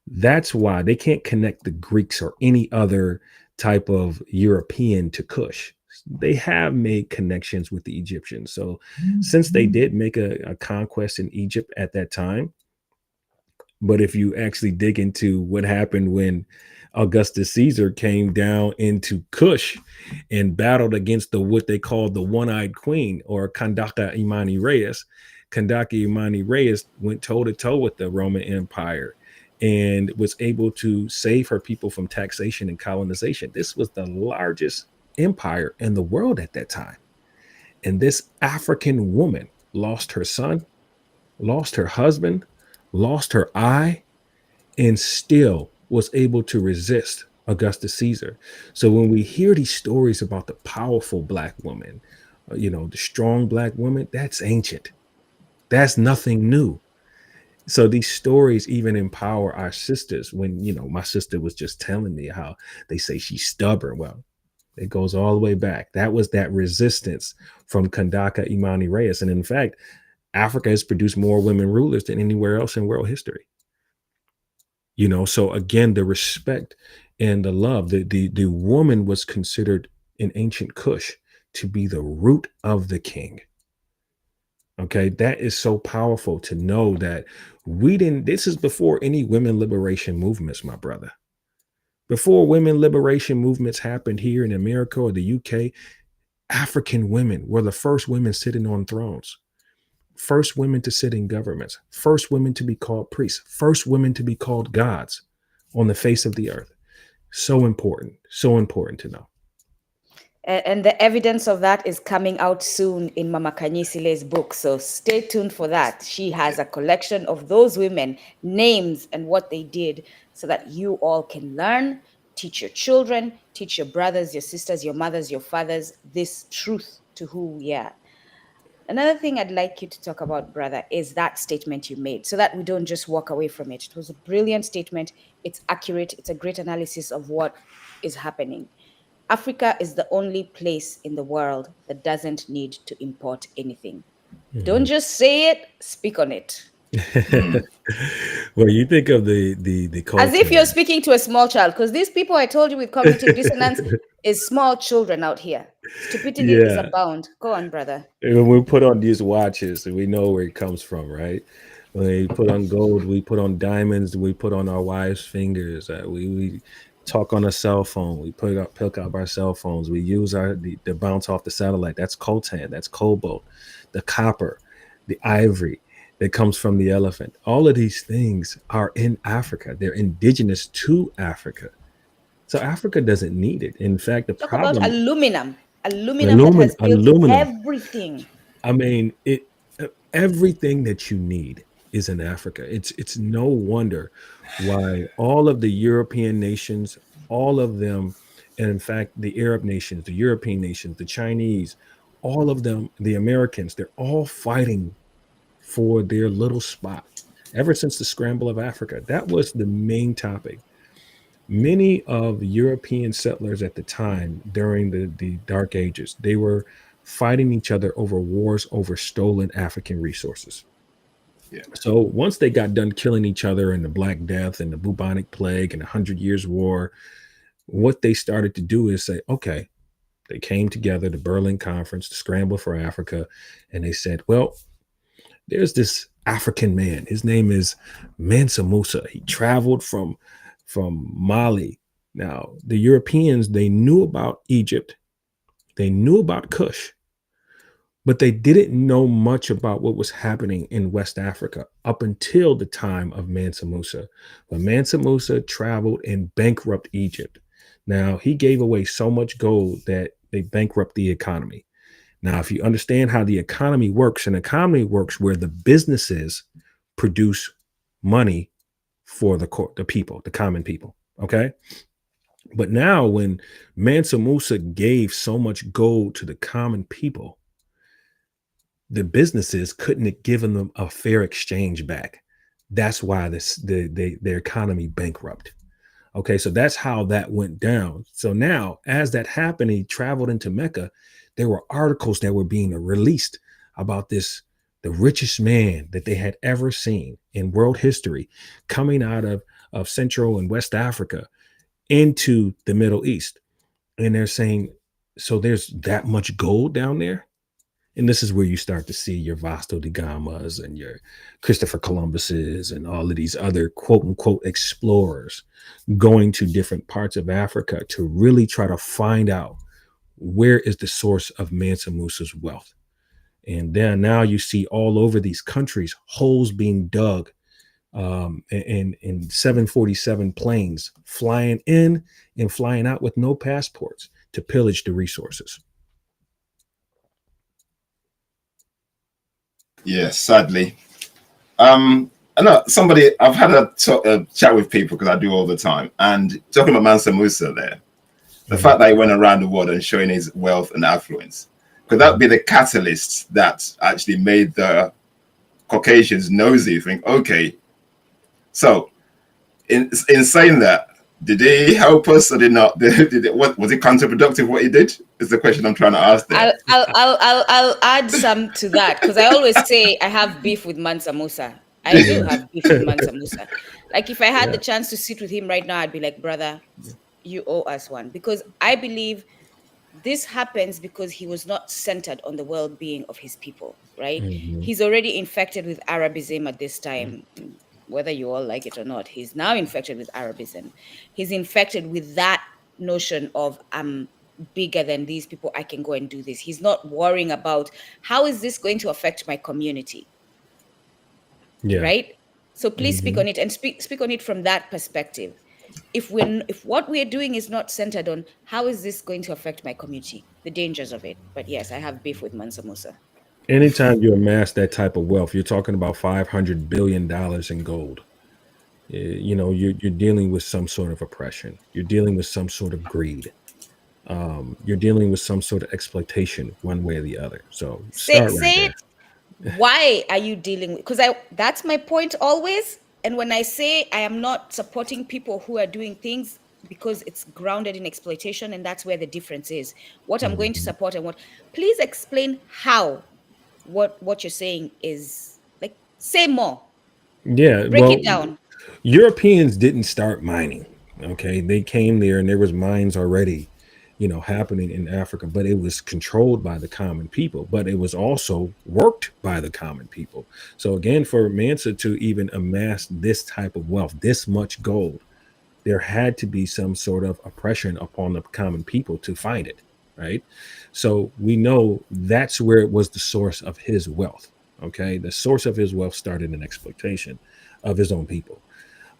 That's why they can't connect the Greeks or any other type of European to Kush. They have made connections with the Egyptians. So since they did make a conquest in Egypt at that time, but if you actually dig into what happened when Augustus Caesar came down into Kush and battled against what they called the one-eyed queen, or Kandaka Imani Reyes. Kandaka Imani Reyes went toe-to-toe with the Roman Empire and was able to save her people from taxation and colonization. This was the largest empire in the world at that time. And this African woman lost her son, lost her husband, lost her eye, and still was able to resist Augustus Caesar. So when we hear these stories about the powerful Black woman, the strong Black woman, that's ancient. That's nothing new. So these stories even empower our sisters. When, my sister was just telling me how they say she's stubborn. Well, it goes all the way back. That was that resistance from Kandaka Imani Reyes. And in fact, Africa has produced more women rulers than anywhere else in world history. So again, the respect and the love, the woman was considered in ancient Kush to be the root of the king. Okay, that is so powerful to know that this is before any women liberation movements, my brother. Before women liberation movements happened here in America or the UK, African women were the first women sitting on thrones, first women to sit in governments, first women to be called priests, first women to be called gods on the face of the earth. So important to know. And the evidence of that is coming out soon in Mama Kanyisile's book. So stay tuned for that. She has a collection of those women, names and what they did, so that you all can learn, teach your children, teach your brothers, your sisters, your mothers, your fathers, this truth to who we are. Another thing I'd like you to talk about, brother, is that statement you made so that we don't just walk away from it. It was a brilliant statement. It's accurate. It's a great analysis of what is happening. Africa is the only place in the world that doesn't need to import anything. Don't just say it, speak on it. Well, you think of the As if you're coltan. speaking to a small child, because these people I told you with cognitive dissonance is small children out here. Stupidity is Yeah. abound. Go on, brother. When we put on these watches, we know where it comes from, right? When we put on gold, we put on diamonds, we put on our wives' fingers. We talk on a cell phone. We pick up our cell phones. We use the bounce off the satellite. That's coltan. That's cobalt, the copper, the ivory that comes from the elephant. All of these things are in Africa. They're indigenous to Africa. So Africa doesn't need it. In fact, the Talk about problem, aluminum. Aluminum that has built aluminum. everything. I mean, everything that you need is in Africa. It's no wonder why all of the European nations, all of them, and in fact, the Arab nations, the European nations, the Chinese, all of them, the Americans, they're all fighting for their little spot. Ever since the scramble of Africa, that was the main topic. Many of the European settlers at the time during the Dark Ages, they were fighting each other over wars over stolen African resources. Yeah. So once they got done killing each other in the Black Death and the bubonic plague and the Hundred Years' War, what they started to do is say, okay, they came together, the Berlin Conference, the scramble for Africa, and they said, well, there's this African man. His name is Mansa Musa. He traveled from Mali. Now, the Europeans, they knew about Egypt, they knew about Kush, but they didn't know much about what was happening in West Africa up until the time of Mansa Musa. But Mansa Musa traveled and bankrupted Egypt. Now, he gave away so much gold that they bankrupt the economy. Now, if you understand how the economy works, an economy works where the businesses produce money for the people, the common people. Okay. But now when Mansa Musa gave so much gold to the common people, the businesses couldn't give them a fair exchange back. That's why their economy bankrupt. Okay, so that's how that went down. So now, as that happened, he traveled into Mecca. There were articles that were being released about this, the richest man that they had ever seen in world history, coming out of Central and West Africa into the Middle East. And they're saying, so there's that much gold down there? And this is where you start to see your Vasco da Gamas and your Christopher Columbuses and all of these other quote unquote explorers going to different parts of Africa to really try to find out where is the source of Mansa Musa's wealth. And then now you see all over these countries holes being dug in 747 planes flying in and flying out with no passports to pillage the resources. Yeah, sadly. I know I've had a chat with people because I do all the time, and talking about Mansa Musa there, the fact that he went around the world and showing his wealth and affluence, could that be the catalyst that actually made the Caucasians nosy, think, okay, so in saying that, did he help us or did not? What was it counterproductive what he did? Is the question I'm trying to ask there. I'll add some to that, because I always say I have beef with Mansa Musa. I do have beef with Mansa Musa. Like if I had the chance to sit with him right now, I'd be like, brother, you owe us one. Because I believe this happens because he was not centered on the well-being of his people, right? Mm-hmm. He's already infected with Arabism at this time. Whether you all like it or not, he's now infected with Arabism. He's infected with that notion of I'm bigger than these people, I can go and do this. He's not worrying about how is this going to affect my community. Yeah. Right? So please speak on it, and speak on it from that perspective. If what we're doing is not centered on how is this going to affect my community, the dangers of it. But yes, I have beef with Mansa Musa. Anytime you amass that type of wealth, you're talking about $500 billion in gold. You know, you're dealing with some sort of oppression. You're dealing with some sort of greed. you're dealing with some sort of exploitation one way or the other. So Say start right say there. it. Why are you dealing with? Because I that's my point always. And when I say I am not supporting people who are doing things because it's grounded in exploitation, and that's where the difference is. What I'm going to Mhm. support and what. Please explain how what you're saying is like. Say more. Yeah, Break it well, down. Europeans didn't start mining. Okay, they came there and there was mines already, happening in Africa, but it was controlled by the common people. But it was also worked by the common people. So again, for Mansa to even amass this type of wealth, this much gold, there had to be some sort of oppression upon the common people to find it, right? So we know that's where it was the source of his wealth. Okay, the source of his wealth started in exploitation of his own people,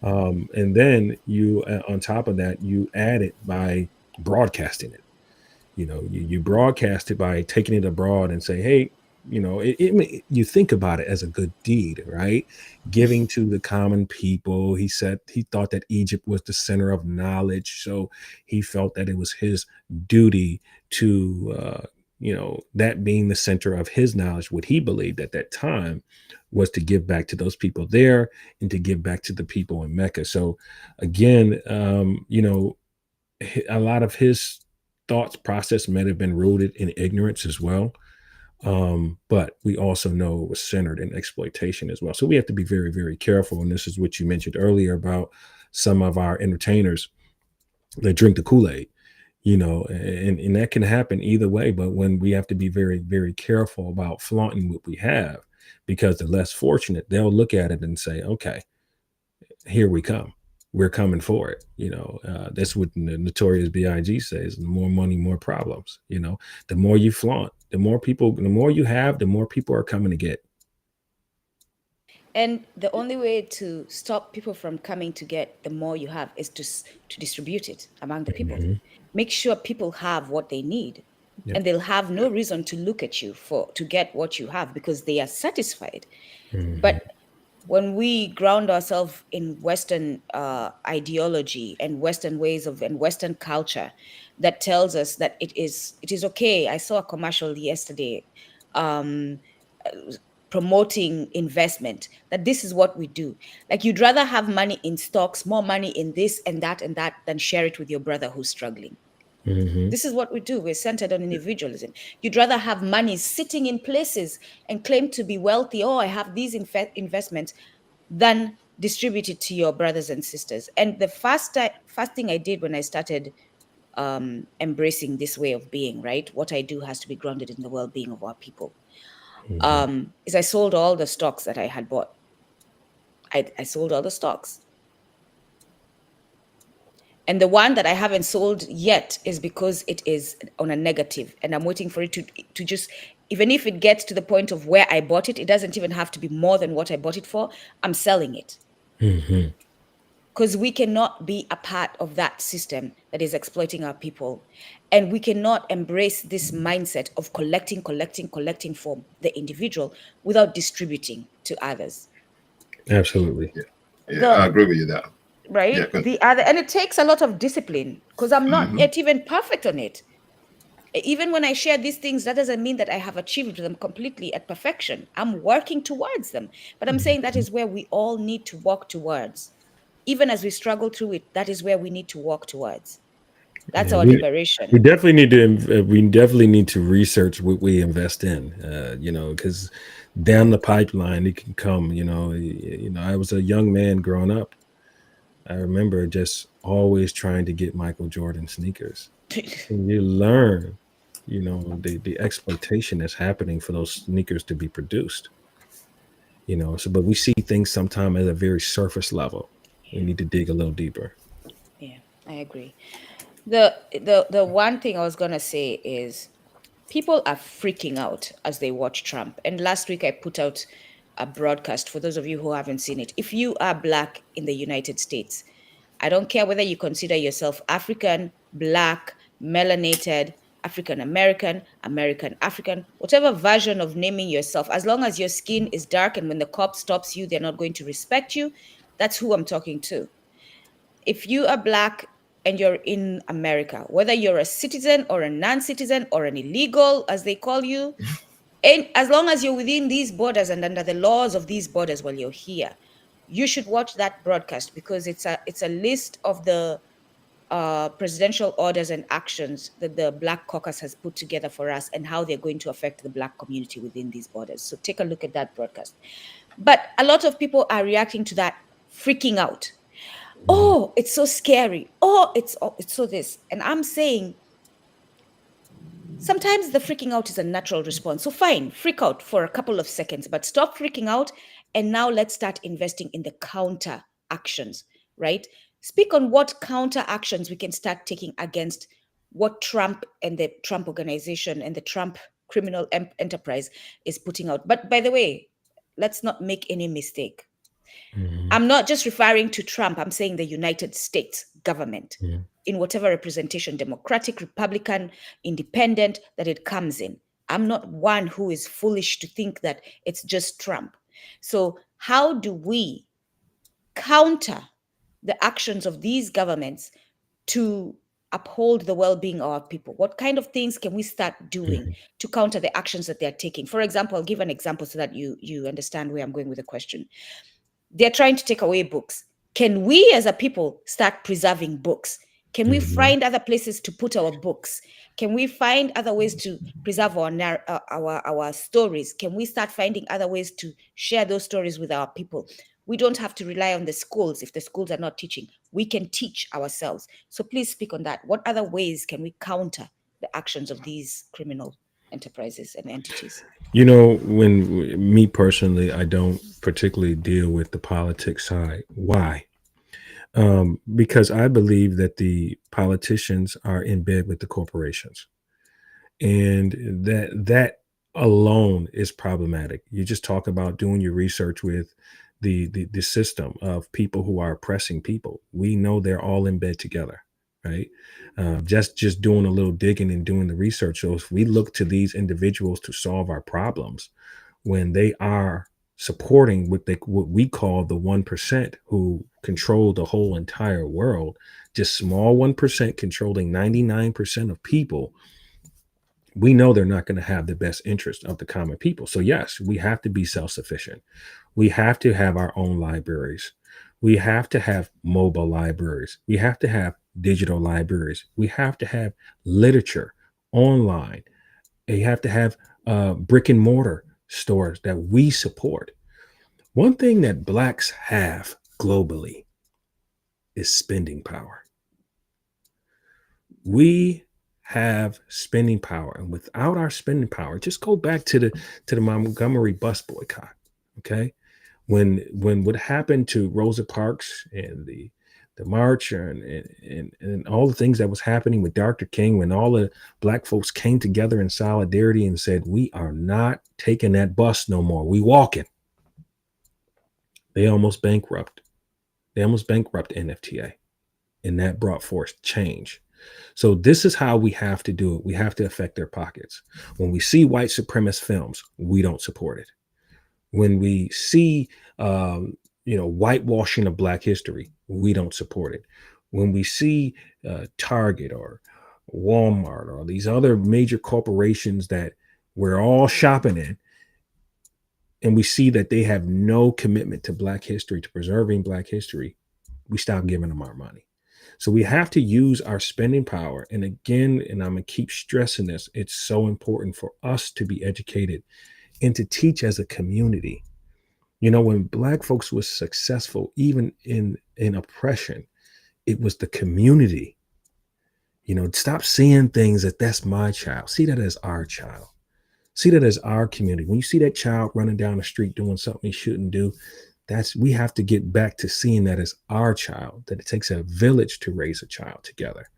and then you, on top of that, you add it by broadcasting it. You broadcast it by taking it abroad and say, hey, you think about it as a good deed, right? Giving to the common people. He said he thought that Egypt was the center of knowledge, so he felt that it was his duty to that being the center of his knowledge, what he believed at that time was to give back to those people there and to give back to the people in Mecca. So again, a lot of his thoughts process may have been rooted in ignorance as well. But we also know it was centered in exploitation as well. So we have to be very, very careful. And this is what you mentioned earlier about some of our entertainers that drink the Kool-Aid, and that can happen either way. But when we have to be very, very careful about flaunting what we have, because the less fortunate, they'll look at it and say, okay, here we come. We're coming for it. That's what the notorious BIG says. The more money, more problems. The more you flaunt, the more people, the more you have, the more people are coming to get. And the only way to stop people from coming to get the more you have is to distribute it among the people. Mhm. Make sure people have what they need, Yep. and they'll have no reason to look at you for to get what you have because they are satisfied. Mhm. But when we ground ourselves in Western ideology and Western ways of and Western culture, that tells us that it is okay. I saw a commercial yesterday, um, promoting investment. That this is what we do. Like you'd rather have money in stocks, more money in this and that, than share it with your brother who's struggling. Mhm. This is what we do. We're centered on individualism. You'd rather have money sitting in places and claim to be wealthy. Oh, I have these investments, than distribute it to your brothers and sisters. And the first thing I did when I started embracing this way of being, right? What I do has to be grounded in the well-being of our people. Mhm. Is I sold all the stocks that I had bought. I sold all the stocks. And the one that I haven't sold yet is because it is on a negative, and I'm waiting for it to just, even if it gets to the point of where I bought it, it doesn't even have to be more than what I bought it for. I'm selling it Mhm. because we cannot be a part of that system that is exploiting our people, and we cannot embrace this mindset of collecting for the individual without distributing to others. Absolutely. Yeah, yeah, The I agree with you there. Yeah, right good. the other, and it takes a lot of discipline because I'm not Hmm. yet even perfect on it. Even when I share these things, that doesn't mean that I have achieved them completely at perfection. I'm working towards them, but I'm saying that Mhm. is where we all need to walk towards. Even as we struggle through it, that is where we need to walk towards. That's Yeah, our we liberation. definitely need to research what we invest in, because down the pipeline it can come. I was a young man growing up. I remember just always trying to get Michael Jordan sneakers. And you learn, the exploitation that's happening for those sneakers to be produced. So but we see things sometimes at a very surface level. We need to dig a little deeper. Yeah, I agree. The one thing I was gonna say is people are freaking out as they watch Trump. And last week I put out a broadcast for those of you who haven't seen it. If you are black in the United States, I don't care whether you consider yourself African, black, melanated, African American, American African, whatever version of naming yourself, as long as your skin is dark and when the cop stops you, they're not going to respect you. That's who I'm talking to. If you are black, and you're in America, whether you're a citizen or a non-citizen or an illegal, as they call you, and as long as you're within these borders and under the laws of these borders while you're here, you should watch that broadcast, because it's a list of the presidential orders and actions that the Black Caucus has put together for us and how they're going to affect the Black community within these borders. So take a look at that broadcast. But a lot of people are reacting to that, freaking out. Oh, it's so scary. Oh, it's so this. And I'm saying, sometimes the freaking out is a natural response. So fine, freak out for a couple of seconds, but stop freaking out. And now let's start investing in the counter actions, right? Speak on what counter actions we can start taking against what Trump and the Trump organization and the Trump criminal enterprise is putting out. But by the way, let's not make any mistake. I'm not just referring to Trump. I'm saying the United States government in whatever representation, Democratic, Republican, Independent, that it comes in. I'm not one who is foolish to think that it's just Trump. So how do we counter the actions of these governments to uphold the well-being of our people? What kind of things can we start doing to counter the actions that they're taking? For example, I'll give an example so that you understand where I'm going with the question. They're trying to take away books. Can we as a people start preserving books? Can we find other places to put our books? Can we find other ways to preserve our stories? Can we start finding other ways to share those stories with our people? We don't have to rely on the schools if the schools are not teaching. We can teach ourselves. So please speak on that. What other ways can we counter the actions of these criminal enterprises and entities? You know, when me personally, I don't particularly deal with the politics side. Why? Because I believe that the politicians are in bed with the corporations, and that alone is problematic. You just talk about doing your research with the system of people who are oppressing people. We know they're all in bed together, right? Just doing a little digging and doing the research. So if we look to these individuals to solve our problems, when they are supporting what we call the 1% who control the whole entire world, just small 1% controlling 99% of people, we know they're not going to have the best interest of the common people. So yes, we have to be self-sufficient. We have to have our own libraries. We have to have mobile libraries. We have to have digital libraries. We have to have literature online. And you have to have brick and mortar stores that we support. One thing that Blacks have globally is spending power. We have spending power, and without our spending power, just go back to the Montgomery bus boycott. Okay, when what happened to Rosa Parks and the march and all the things that was happening with Dr. King, when all the Black folks came together in solidarity and said, we are not taking that bus no more, we walking. They almost bankrupt. They almost bankrupt NFTA, and that brought forth change. So this is how we have to do it. We have to affect their pockets. When we see white supremacist films, we don't support it. When we see, whitewashing of Black history, we don't support it. When we see Target or Walmart or these other major corporations that we're all shopping in, and we see that they have no commitment to Black history, to preserving Black history, we stop giving them our money. So we have to use our spending power. And again, and I'm going to keep stressing this, it's so important for us to be educated and to teach as a community. You know, when Black folks was successful, even in oppression, it was the community. You know, stop seeing things that's my child. See that as our child. See that as our community. When you see that child running down the street doing something he shouldn't do, we have to get back to seeing that as our child, that it takes a village to raise a child together.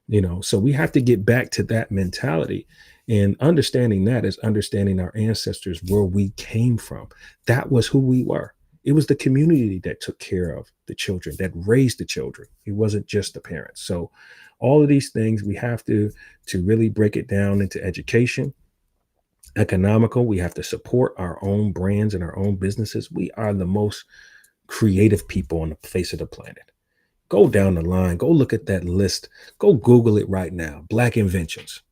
You know, so we have to get back to that mentality, and understanding that is understanding our ancestors, where we came from. That was who we were. It was the community that took care of the children, that raised the children. It wasn't just the parents. So all of these things, we have to really break it down into education. Economical, we have to support our own brands and our own businesses. We are the most creative people on the face of the planet. Go down the line. Go look at that list. Go Google it right now. Black inventions.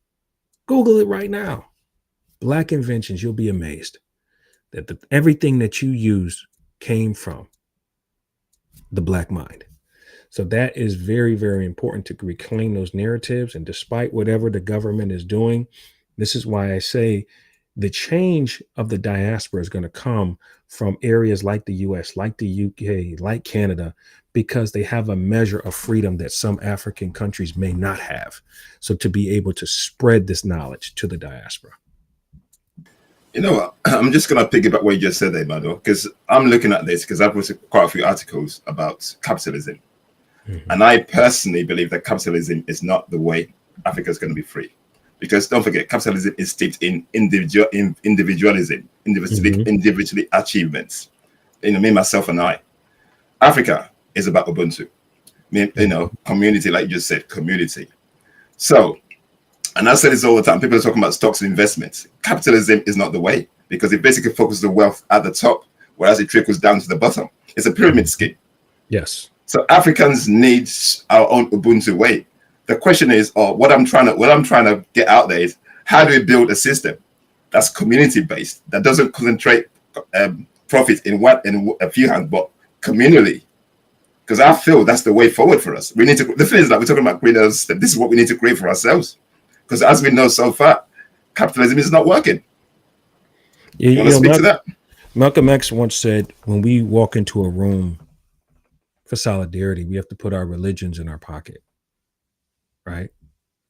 Google it right now. Black inventions. You'll be amazed that everything that you use came from the Black mind. So that is very, very important to reclaim those narratives. And despite whatever the government is doing, this is why I say the change of the diaspora is going to come from areas like the US, like the UK, like Canada, because they have a measure of freedom that some African countries may not have. So to be able to spread this knowledge to the diaspora. You know what? I'm just going to piggyback what you just said there, Mado, because I'm looking at this because I've written quite a few articles about capitalism. Mm-hmm. And I personally believe that capitalism is not the way Africa is going to be free. Because don't forget, capitalism is steeped in individualism, individually achievements. You know, me, myself, and I. Africa is about Ubuntu. You know, community, like you just said, community. So, and I say this all the time, people are talking about stocks and investments. Capitalism is not the way because it basically focuses the wealth at the top, whereas it trickles down to the bottom. It's a pyramid scheme. Yes. So Africans need our own Ubuntu way. The question is, or what I'm trying to get out there is, how do we build a system that's community-based, that doesn't concentrate profit in a few hands, but communally? Because I feel that's the way forward for us. We need to. The thing is that we're talking about creating a system. This is what we need to create for ourselves. Because as we know so far, capitalism is not working. You want to speak to that? Malcolm X once said, when we walk into a room for solidarity, we have to put our religions in our pocket. Right?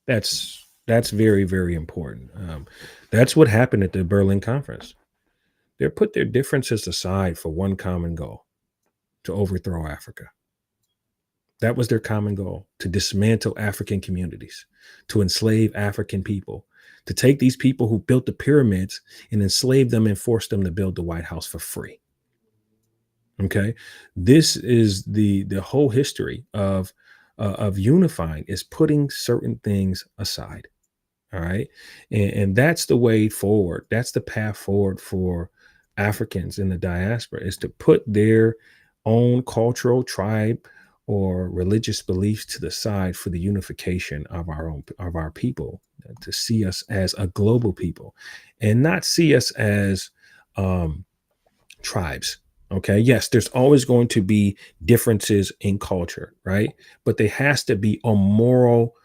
That's very, very important. That's what happened at the Berlin Conference. They put their differences aside for one common goal: to overthrow Africa. That was their common goal: to dismantle African communities, to enslave African people, to take these people who built the pyramids and enslave them and force them to build the White House for free. Okay, this is the whole history of unifying, is putting certain things aside. All right, and that's the way forward. That's the path forward for Africans in the diaspora, is to put their own cultural, tribe, or religious beliefs to the side for the unification of our people, to see us as a global people and not see us as tribes. Okay. Yes, there's always going to be differences in culture, right? But there has to be a moral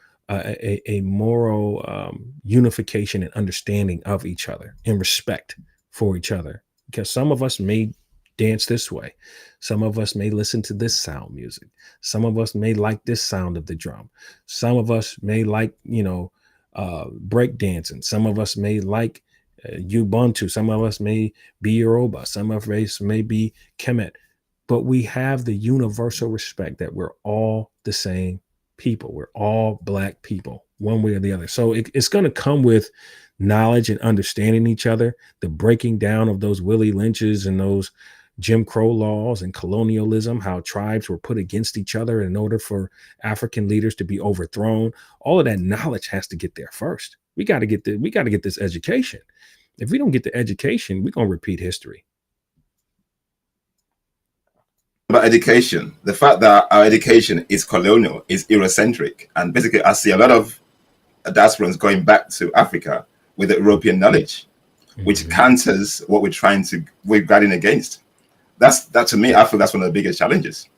unification and understanding of each other and respect for each other. Because some of us may dance this way. Some of us may listen to this sound music. Some of us may like this sound of the drum. Some of us may like, break dancing. Some of us may like Ubuntu. Some of us may be Yoruba. Some of us may be Kemet. But we have the universal respect that we're all the same people. We're all Black people, one way or the other. So it's going to come with knowledge and understanding each other, the breaking down of those Willie Lynches and those Jim Crow laws and colonialism, how tribes were put against each other in order for African leaders to be overthrown. All of that knowledge has to get there first. We got to get this education. If we don't get the education, we're going to repeat history. About education, the fact that our education is colonial, is Eurocentric, and basically I see a lot of diasporans going back to Africa with the European knowledge, which counters what we're guarding against. That to me, I feel that's one of the biggest challenges,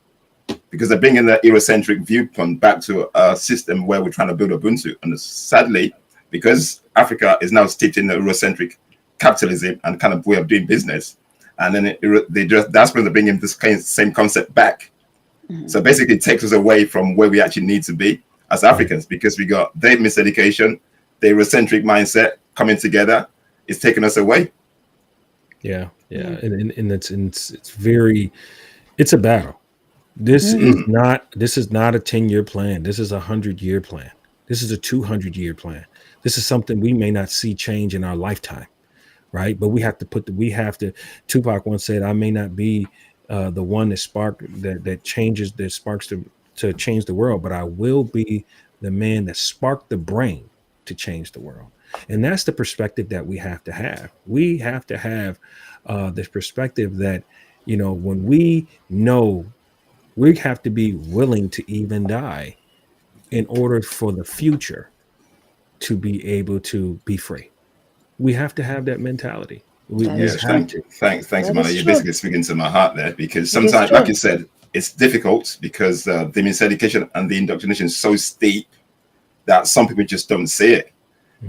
because they're bringing the Eurocentric viewpoint back to a system where we're trying to build Ubuntu. And sadly, because Africa is now steeped in the Eurocentric capitalism and kind of way of doing business, and then that's when they're bringing this same concept back. So basically it takes us away from where we actually need to be as Africans, because we got their miseducation, their Eurocentric mindset coming together. It's taking us away. Yeah. And it's a battle. This is not a 10-year plan. This is a 100-year plan. This is a 200-year plan. This is something we may not see change in our lifetime. Right. But we have to Tupac once said, I may not be the one that sparks to change the world, but I will be the man that sparked the brain to change the world. And that's the perspective that we have to have. We have to have this perspective that, when we know We have to be willing to even die in order for the future to be able to be free. We have to have that mentality. That We Yeah, is true. have to. thanks, That Emmanuel. is You're true. basically speaking to my heart there, because It is sometimes, like true. you said, it's difficult because the miseducation and the indoctrination is so steep that some people just don't see it.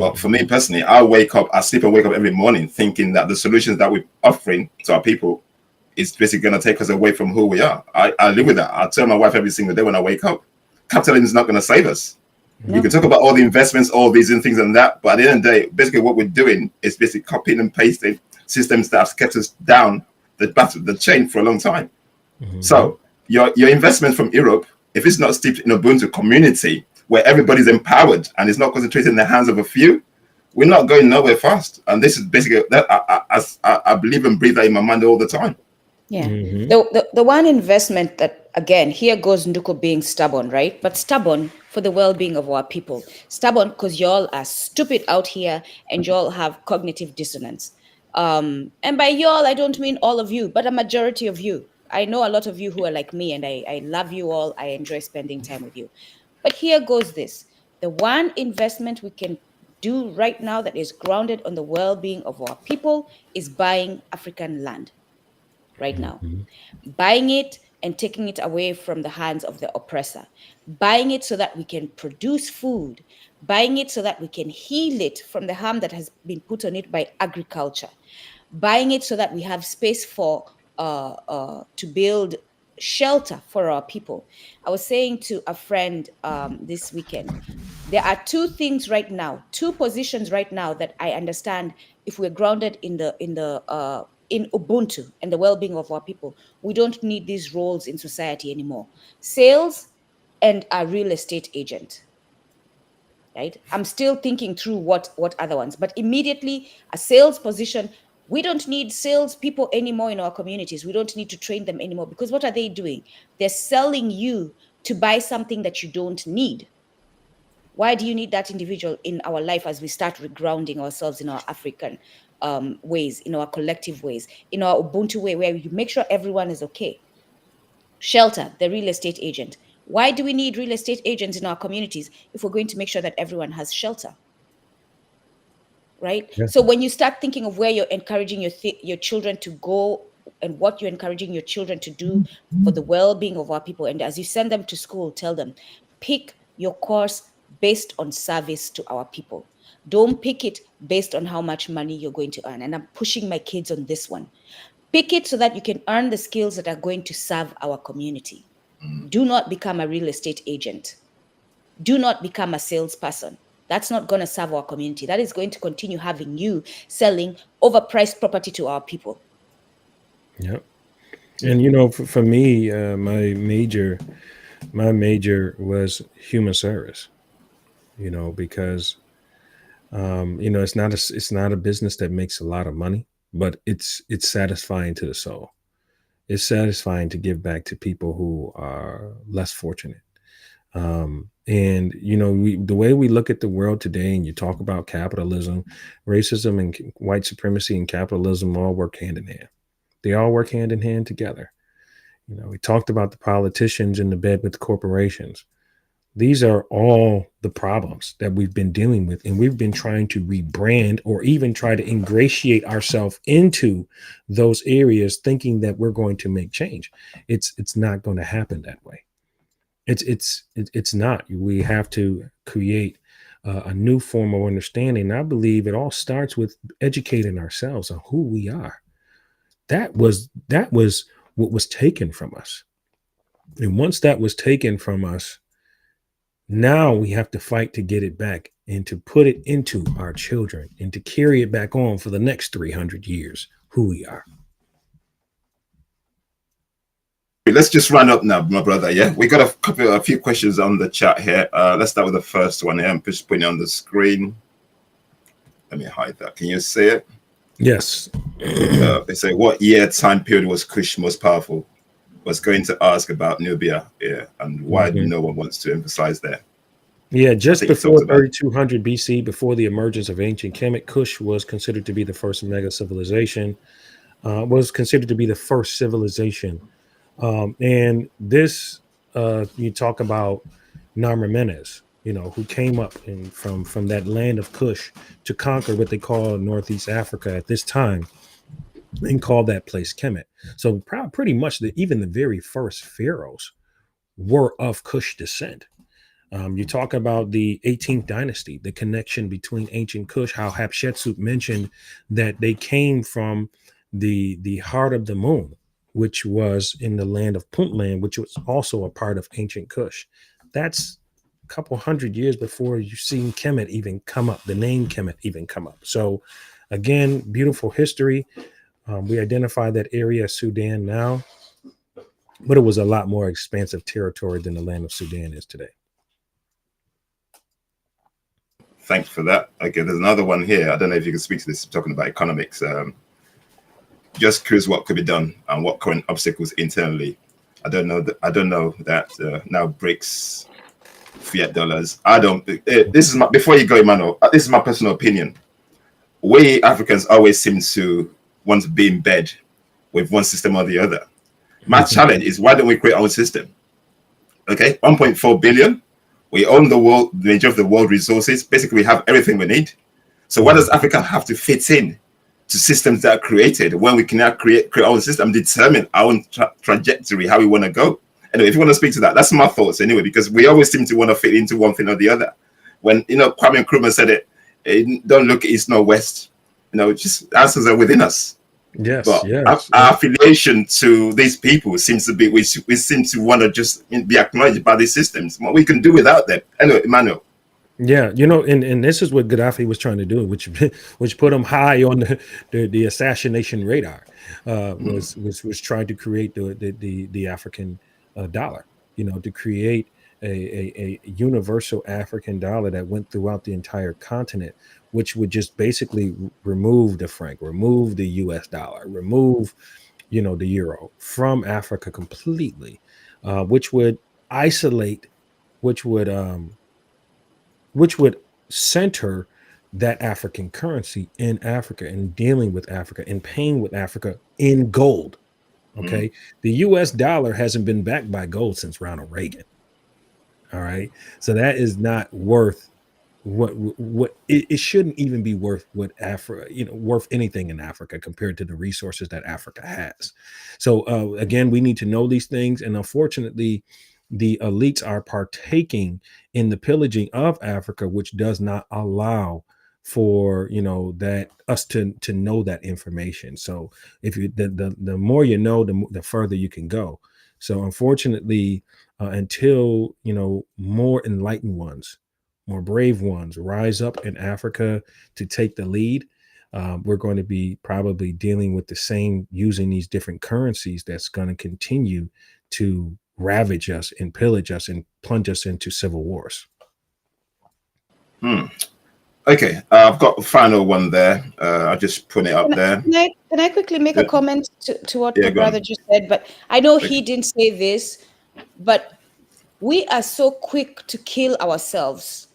But for me Mhm. personally, I sleep and wake up every morning thinking that the solutions that we're offering to our people is basically going to take us away from who we are. I live with that. I tell my wife every single day when I wake up, capitalism is not going to save us. You No. can talk about all the investments, all these and things and that, but at the end of the day, basically what we're doing is basically copying and pasting systems that have kept us down the chain for a long time. Mhm. So your investment from Europe, if it's not steeped in Ubuntu community where everybody's empowered and it's not concentrated in the hands of a few, we're not going nowhere fast. And this is basically that I believe and breathe that in my mind all the time. Yeah. Mhm. The one investment that, again, here goes Nduko being stubborn, right? But stubborn for the well-being of our people. Stubborn because y'all are stupid out here and y'all have cognitive dissonance. And by y'all, I don't mean all of you, but a majority of you. I know a lot of you who are like me, and I love you all. I enjoy spending time with you. But here goes this. The one investment we can do right now that is grounded on the well-being of our people is buying African land right now. Mhm. Buying it and taking it away from the hands of the oppressor. Buying it so that we can produce food. Buying it so that we can heal it from the harm that has been put on it by agriculture. Buying it so that we have space for to build shelter for our people. I was saying to a friend this weekend, there are two things right now, two positions right now that I understand. If we're grounded in Ubuntu and the well-being of our people, we don't need these roles in society anymore. Sales and a real estate agent. Right? I'm still thinking through what other ones, but immediately a sales position. We don't need sales people anymore in our communities. We don't need to train them anymore, because what are they doing? They're selling you to buy something that you don't need. Why do you need that individual in our life as we start regrounding ourselves in our African ways, in our collective ways, in our Ubuntu way, where you make sure everyone is okay? Shelter, the real estate agent. Why do we need real estate agents in our communities if we're going to make sure that everyone has shelter? Right? Yeah. So when you start thinking of where you're encouraging your children to go and what you're encouraging your children to do for the well-being of our people, and as you send them to school, tell them, pick your course based on service to our people. Don't pick it based on how much money you're going to earn. And I'm pushing my kids on this one. Pick it so that you can earn the skills that are going to serve our community. Do not become a real estate agent. Do not become a salesperson. That's not going to serve our community. That is going to continue having you selling overpriced property to our people. Yep. And for me, my major was human service. Because it's not a business that makes a lot of money, but it's satisfying to the soul. It's satisfying to give back to people who are less fortunate. And the way we look at the world today, and you talk about capitalism, racism, and white supremacy and capitalism all work hand in hand. They all work hand in hand together. We talked about the politicians in the bed with the corporations. These are all the problems that we've been dealing with, and we've been trying to rebrand or even try to ingratiate ourselves into those areas, thinking that we're going to make change. It's not going to happen that way. It's not. We have to create a new form of understanding. And I believe it all starts with educating ourselves on who we are. That was what was taken from us, and once that was taken from us, now we have to fight to get it back and to put it into our children and to carry it back on for the next 300 years, who we are. Let's just run up now, my brother. Yeah, we got a few questions on the chat here. Let's start with the first one here. I'm just putting it on the screen. Let me hide that. Can you see it? Yes. They say, what year time period was Kush most powerful? Was going to ask about Nubia, yeah, and why no one wants to emphasize that. Yeah, just before 3200 BC, before the emergence of ancient Kemet, Kush was considered to be the first mega civilization, was considered to be the first civilization And this, you talk about Narmer-Menes, who came up from that land of Kush to conquer what they call Northeast Africa at this time, and called that place Kemet. So pretty much even the very first pharaohs were of Kush descent. You talk about the 18th dynasty, the connection between ancient Kush, how Hatshepsut mentioned that they came from the heart of the moon, which was in the land of Puntland, which was also a part of ancient Kush. That's a couple hundred years before you've seen Kemet even come up, the name Kemet even come up. So again, beautiful history. We identify that area as Sudan now, but it was a lot more expansive territory than the land of Sudan is today. Thanks for that. Okay, there's another one here. I don't know if you can speak to this, talking about economics. Just curious what could be done and what current obstacles internally. I don't know that now BRICS, fiat dollars. This is before you go, Emmanuel, this is my personal opinion. We Africans always seem to want to be in bed with one system or the other. My challenge is, why don't we create our own system? Okay, 1.4 billion. We own the world, the majority of the world resources. Basically, we have everything we need. So why does Africa have to fit in to systems that are created when we can now create our own system, determine our own trajectory, how we want to go? Anyway, if you want to speak to that, that's my thoughts anyway, because we always seem to want to fit into one thing or the other. When, Kwame Nkrumah said it, don't look east nor west. Just answers are within us. Yes, but yes. Our affiliation to these people seems to be, we seem to want to just be acknowledged by these systems. What we can do without them. Anyway, Emmanuel. Yeah, and this is what Gaddafi was trying to do, which put him high on the assassination radar. Was trying to create the African dollar. To create a universal African dollar that went throughout the entire continent, which would just basically remove the franc, remove the US dollar, remove, the euro from Africa completely, which would isolate, which would center that African currency in Africa and dealing with Africa and paying with Africa in gold. Okay. The US dollar hasn't been backed by gold since Ronald Reagan. All right. So that is not worth what it shouldn't even be worth what worth anything in Africa compared to the resources that Africa has. So again, we need to know these things. And unfortunately, the elites are partaking in the pillaging of Africa, which does not allow for that us to know that information. So if you the more you know, the further you can go. So unfortunately, until more enlightened ones, more brave ones rise up in Africa to take the lead, we're going to be probably dealing with the same, using these different currencies that's going to continue to ravage us and pillage us and plunge us into civil wars. Okay, I've got the final one there. I'll just put it up there. Can I quickly make a comment to what my brother just said? But I know he didn't say this, but we are so quick to kill ourselves,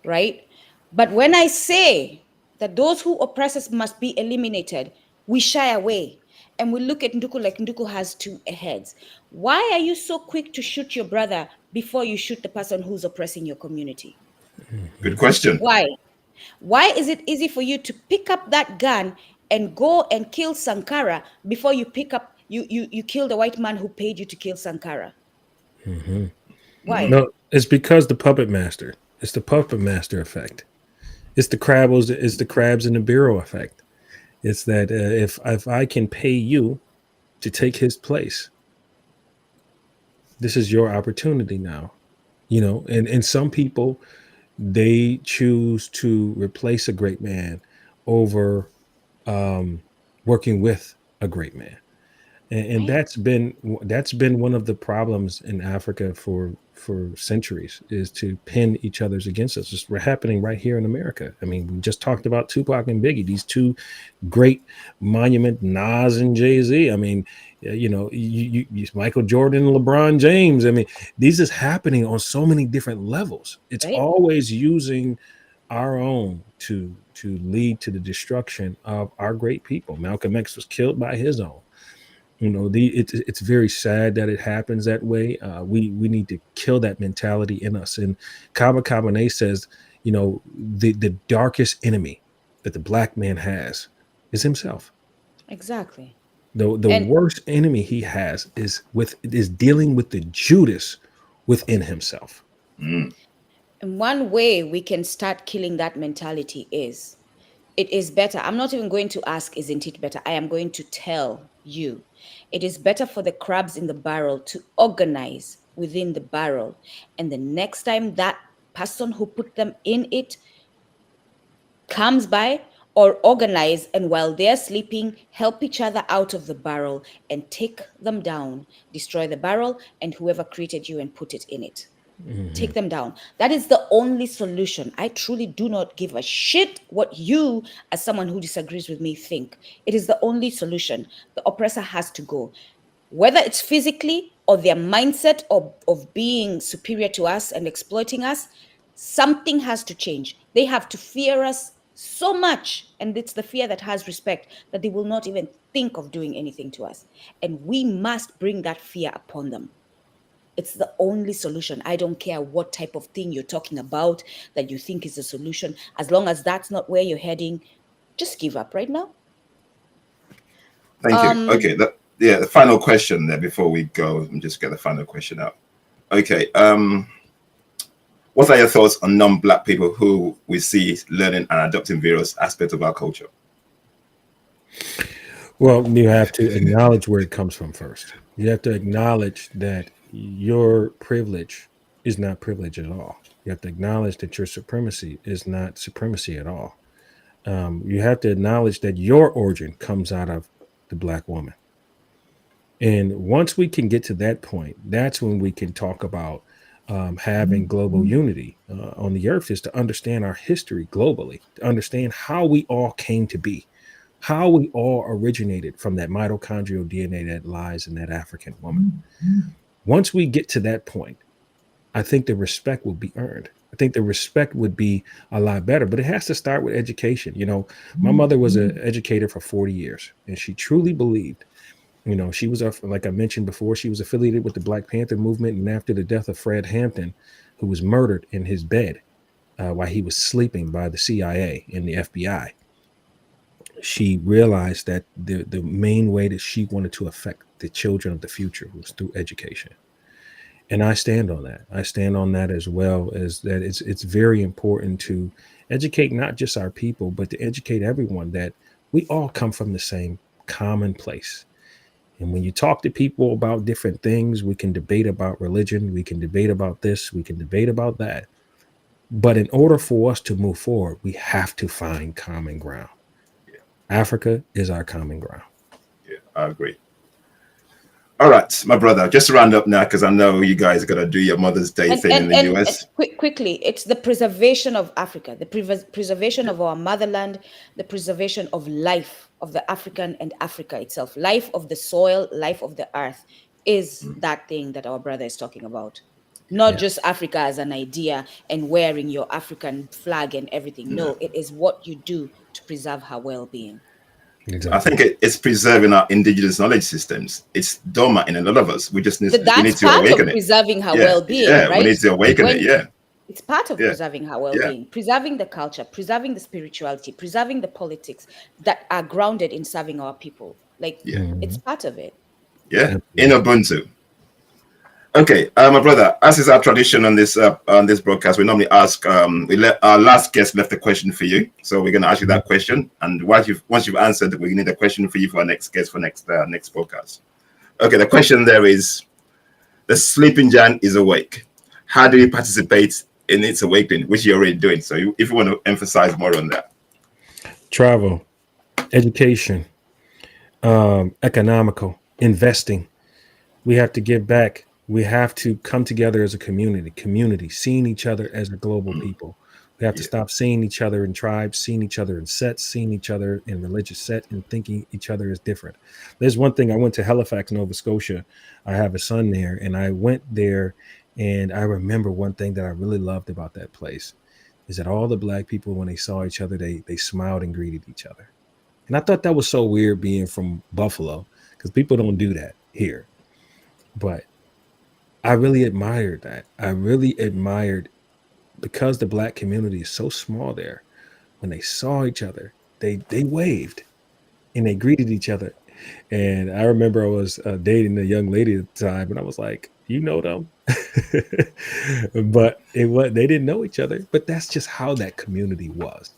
right? But when I say that those who oppress us must be eliminated, we shy away and we look at Nduku like Nduku has two heads. Why are you so quick to shoot your brother before you shoot the person who's oppressing your community? Good question. Why is it easy for you to pick up that gun and go and kill Sankara before you you kill the white man who paid you to kill Sankara? Why? No, it's because the puppet master. It's the puppet master effect. It's the crabs in the barrel effect. It's that if I can pay you to take his place, this is your opportunity now. And some people, they choose to replace a great man over working with a great man. And that's been one of the problems in Africa for centuries, is to pin each other's against us. It's happening right here in America. I mean, we just talked about Tupac and Biggie, these two great monument, Nas and Jay-Z. I mean, you Michael Jordan and LeBron James. I mean, these is happening on so many different levels. It's always using our own to lead to the destruction of our great people. Malcolm X was killed by his own. You know, it's very sad that it happens that way. We need to kill that mentality in us. And Kaba Kabane says, you know, the darkest enemy that the black man has is himself. Exactly. The And worst enemy he has is dealing with the Judas within himself. Mm. and one way we can start killing that mentality is it is better. I'm not even going to ask, isn't it better? I am going to tell you it is better for the crabs in the barrel to organize within the barrel. And the next time that person who put them in it comes by, or organize, and while they're sleeping, help each other out of the barrel and take them down, destroy the barrel and whoever created you and put it in it. Mhm. Take them down. That is the only solution. I truly do not give a shit what you, as someone who disagrees with me, think. It is the only solution. The oppressor has to go, whether it's physically or their mindset of being superior to us and exploiting us. Something has to change. They have to fear us so much, and it's the fear that has respect, that they will not even think of doing anything to us. And we must bring that fear upon them. It's the only solution. I don't care what type of thing you're talking about that you think is a solution. As long as that's not where you're heading, just give up right now. Thank you. Okay, the final question there before we go and just get the final question out. Okay, what are your thoughts on non-Black people who we see learning and adopting various aspects of our culture? Well, you have to acknowledge where it comes from first. You have to acknowledge that your privilege is not privilege at all. You have to acknowledge that your supremacy is not supremacy at all. You have to acknowledge that your origin comes out of the Black woman. And once we can get to that point, that's when we can talk about having global unity on the earth, is to understand our history globally, to understand how we all came to be, how we all originated from that mitochondrial DNA that lies in that African woman. Once we get to that point, I think the respect will be earned. I think the respect would be a lot better, but it has to start with education. You know, my mother was an educator for 40 years, and she truly believed, you know, she was, like I mentioned before, she was affiliated with the Black Panther movement. And after the death of Fred Hampton, who was murdered in his bed while he was sleeping by the CIA and the FBI, she realized that the main way that she wanted to affect the children of the future was through education. And I stand on that. I stand on that, as well as that it's very important to educate not just our people, but to educate everyone that we all come from the same common place. And when you talk to people about different things, we can debate about religion, we can debate about this, we can debate about that. But in order for us to move forward, we have to find common ground. Yeah, Africa is our common ground. yeah, I agree. All right, my brother, just to round up now, because I know you guys got to do your Mother's Day And thing in the US. quickly, it's the preservation of Africa, the preservation of our motherland, the preservation of life of the African and Africa itself, life of the soil, life of the earth, is that thing that our brother is talking about. Not Yeah. just Africa as an idea and wearing your African flag and everything. No, it is what you do to preserve her well-being. I Exactly. think it's preserving our indigenous knowledge systems. It's dormant in a lot of us. We That's need to part of awaken it. preserving her Yeah, well-being, yeah, we right? need to awaken it. When Yeah, it's part of yeah, preserving her yeah, well-being, preserving the culture, preserving the spirituality, preserving the politics that are grounded in serving our people. Like, yeah, it's Mhm. part of it. yeah. In Absolutely. Ubuntu. Okay, my brother. As is our tradition on this broadcast, we normally ask. We let our last guest left a question for you, so we're going to ask you that question. And once you've answered, we need a question for you for our next guest for next podcast. Okay, the question there is: the sleeping giant is awake. How do you participate in its awakening, which you're already doing? So, if you want to emphasize more on that, Travel, education, economical, investing. We have to give back. We have to come together as a community, seeing each other as a global people. We have to yeah, stop seeing each other in tribes, seeing each other in sets, seeing each other in religious set, and thinking each other is different. There's one thing. I went to Halifax, Nova Scotia. I have a son there, and I went there, and I remember one thing that I really loved about that place is that all the Black people, when they saw each other, they smiled and greeted each other. And I thought that was so weird, being from Buffalo, because people don't do that here. But I really admired that. I really admired, because the Black community is so small there. When they saw each other, they waved and they greeted each other. And I remember I was dating a young lady at the time, and I was like, "You know them," but they didn't know each other. But that's just how that community was.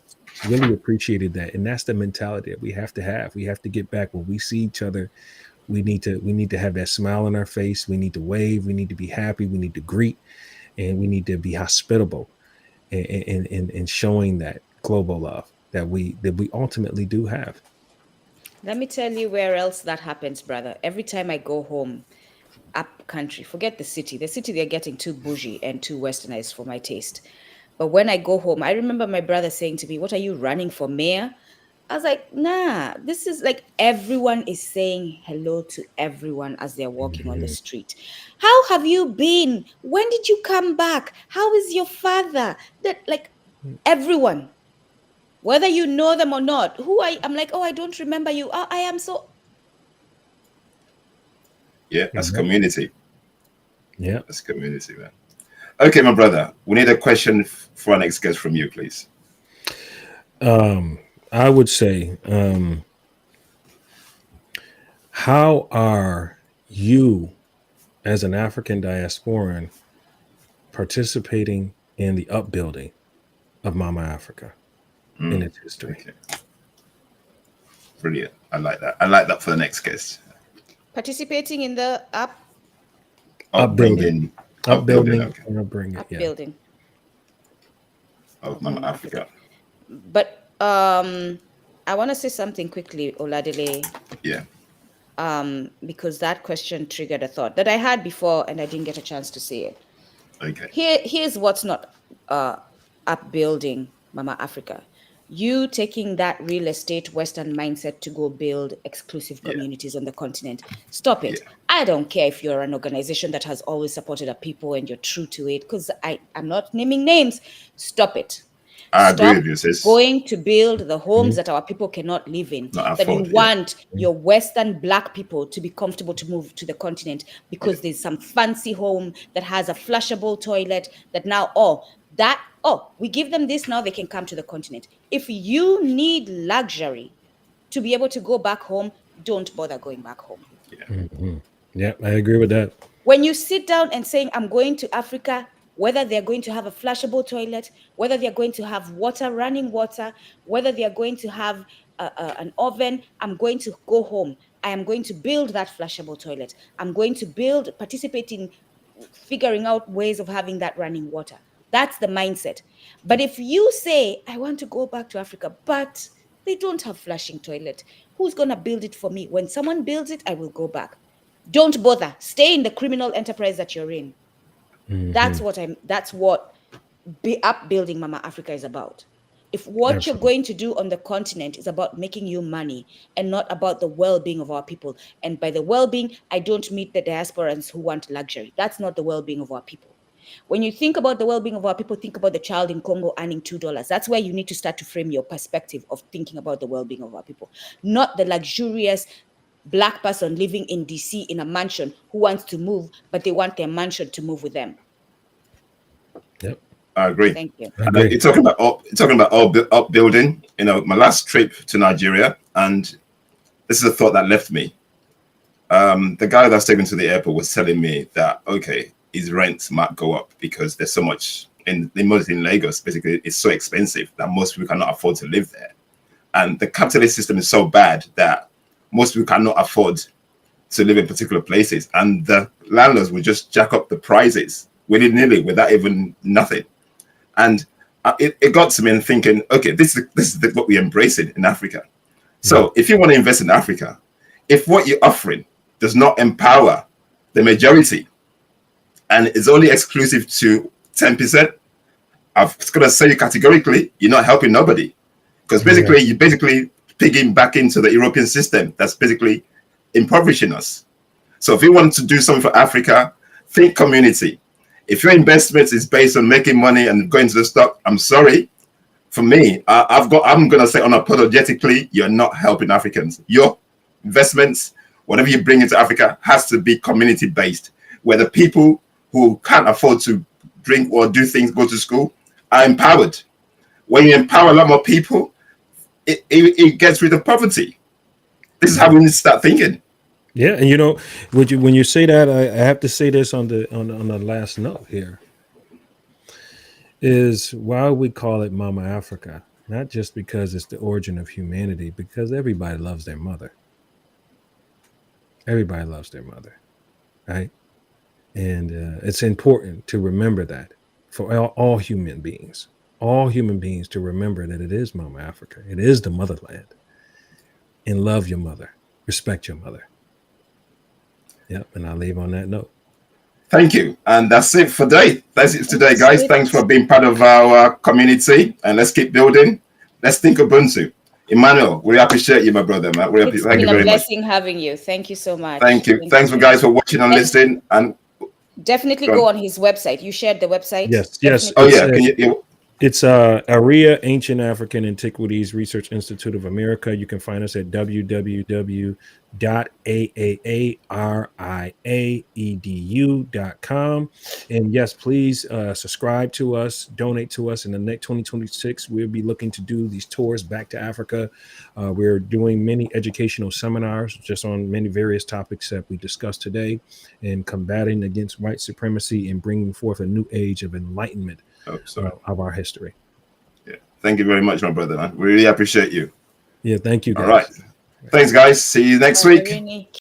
Really appreciated that, and that's the mentality that we have to have. We have to get back when we see each other. We need to have that smile on our face. We need to wave. We need to be happy. We need to greet, and we need to be hospitable, and showing that global love that we ultimately do have. Let me tell you where else that happens, brother. Every time I go home, up country, forget the city. The city, they're getting too bougie and too westernized for my taste. But when I go home, I remember my brother saying to me, "What are you running for mayor?" I was like, nah, this is like everyone is saying hello to everyone as they're walking on the Mhm. street. How have you been? When did you come back? How is your father? That, like, everyone, whether you know them or not, I'm like, oh, I don't remember you. I am so. Yeah, that's Mhm. community. Yeah. That's community, man. Okay, my brother, we need a question for our next guest from you, please. I would say, how are you, as an African diasporan, participating in the upbuilding of Mama Africa in its history? Okay. Brilliant. I like that. I like that for the next guest. Participating in the Upbuilding. Upbuilding. Upbuilding Okay. and upbringing. Yeah. upbuilding Of of Mama Mama Africa. Africa. But I want to say something quickly, Oladile, Yeah. because that question triggered a thought that I had before and I didn't get a chance to say it. Okay. Here's what's not upbuilding Mama Africa. You taking that real estate Western mindset to go build exclusive Yeah. communities on the continent. Stop it. Yeah. I don't care if you're an organization that has always supported our people and you're true to it, because I'm not naming names. Stop it. I agree Stop with you, sis. going to build the homes Mhm. that our people cannot live in, Not that you afford. Yeah. want your Western Black people to be comfortable to move to the continent because Yeah. there's some fancy home that has a flushable toilet that now, we give them this, now they can come to the continent. If you need luxury to be able to go back home, don't bother going back home. Mhm. Yeah, I agree with that. When you sit down and saying, I'm going to Africa, whether they're going to have a flushable toilet, whether they're going to have water, running water, whether they're going to have an oven, I'm going to go home. I am going to build that flushable toilet. I'm going to participate in figuring out ways of having that running water. That's the mindset. But if you say, I want to go back to Africa, but they don't have flushing toilet, who's going to build it for me? When someone builds it, I will go back. Don't bother. Stay in the criminal enterprise that you're in. That's Mhm. what upbuilding Mama Africa is about. If what you're Absolutely. going to do on the continent is about making you money and not about the well-being of our people, and by the well-being, I don't mean the diasporans who want luxury. That's not the well-being of our people. When you think about the well-being of our people, think about the child in Congo earning $2. That's where you need to start to frame your perspective of thinking about the well-being of our people, not the luxurious Black person living in DC in a mansion who wants to move, but they want their mansion to move with them. Yep. I agree. Thank you. I And agree. you're talking about upbuilding. You know, my last trip to Nigeria, and this is a thought that left me. The guy that's taken to the airport was telling me that okay, his rent might go up because there's so much mostly in Lagos. Basically, it's so expensive that most people cannot afford to live there, and the capitalist system is so bad that most people cannot afford to live in particular places, and the landlords will just jack up the prices willy-nilly without even nothing. And it got to me and thinking, okay, this is what we're embracing in Africa. So if you want to invest in Africa, if what you're offering does not empower the majority and is only exclusive to 10%, I'm going to say categorically, you're not helping nobody. Because basically, you're basically pigging back into the European system that's basically impoverishing us. So if you want to do something for Africa, think community. If your investment is based on making money and going to the stock, I'm sorry. For me, I'm going to say unapologetically, you're not helping Africans. Your investments, whatever you bring into Africa has to be community-based, where the people who can't afford to drink or do things, go to school, are empowered. When you empower a lot more people, it gets rid of poverty. This is how we need to start thinking. Yeah, and you know, when you say that, I have to say this on the last note here. Is why we call it Mama Africa, not just because it's the origin of humanity, because everybody loves their mother. Everybody loves their mother, right? And it's important to remember that for all human beings to remember that it is Mama Africa. It is the motherland. And love your mother. Respect your mother. Yep. And I'll leave on that note. Thank you. And that's it for today. That's it today, guys. Thanks for being part of our community. And let's keep building. Let's think Ubuntu. Emmanuel, we appreciate you, my brother, man. Thank you very much. It's been a blessing having you. Thank you so much. Thank you. Thanks for guys for watching and listening. And definitely go on his website. You shared the website? Yes. Oh, yeah. It's ARIA, Ancient African Antiquities Research Institute of America. You can find us at www.aariaedu.com. And yes, please subscribe to us, donate to us. In the next 2026, we'll be looking to do these tours back to Africa. We're doing many educational seminars just on many various topics that we discussed today, and combating against white supremacy and bringing forth a new age of enlightenment of our history. Yeah. Thank you very much, my brother, man. We really appreciate you. Yeah, thank you, guys. All right. Thanks, guys. See you next week.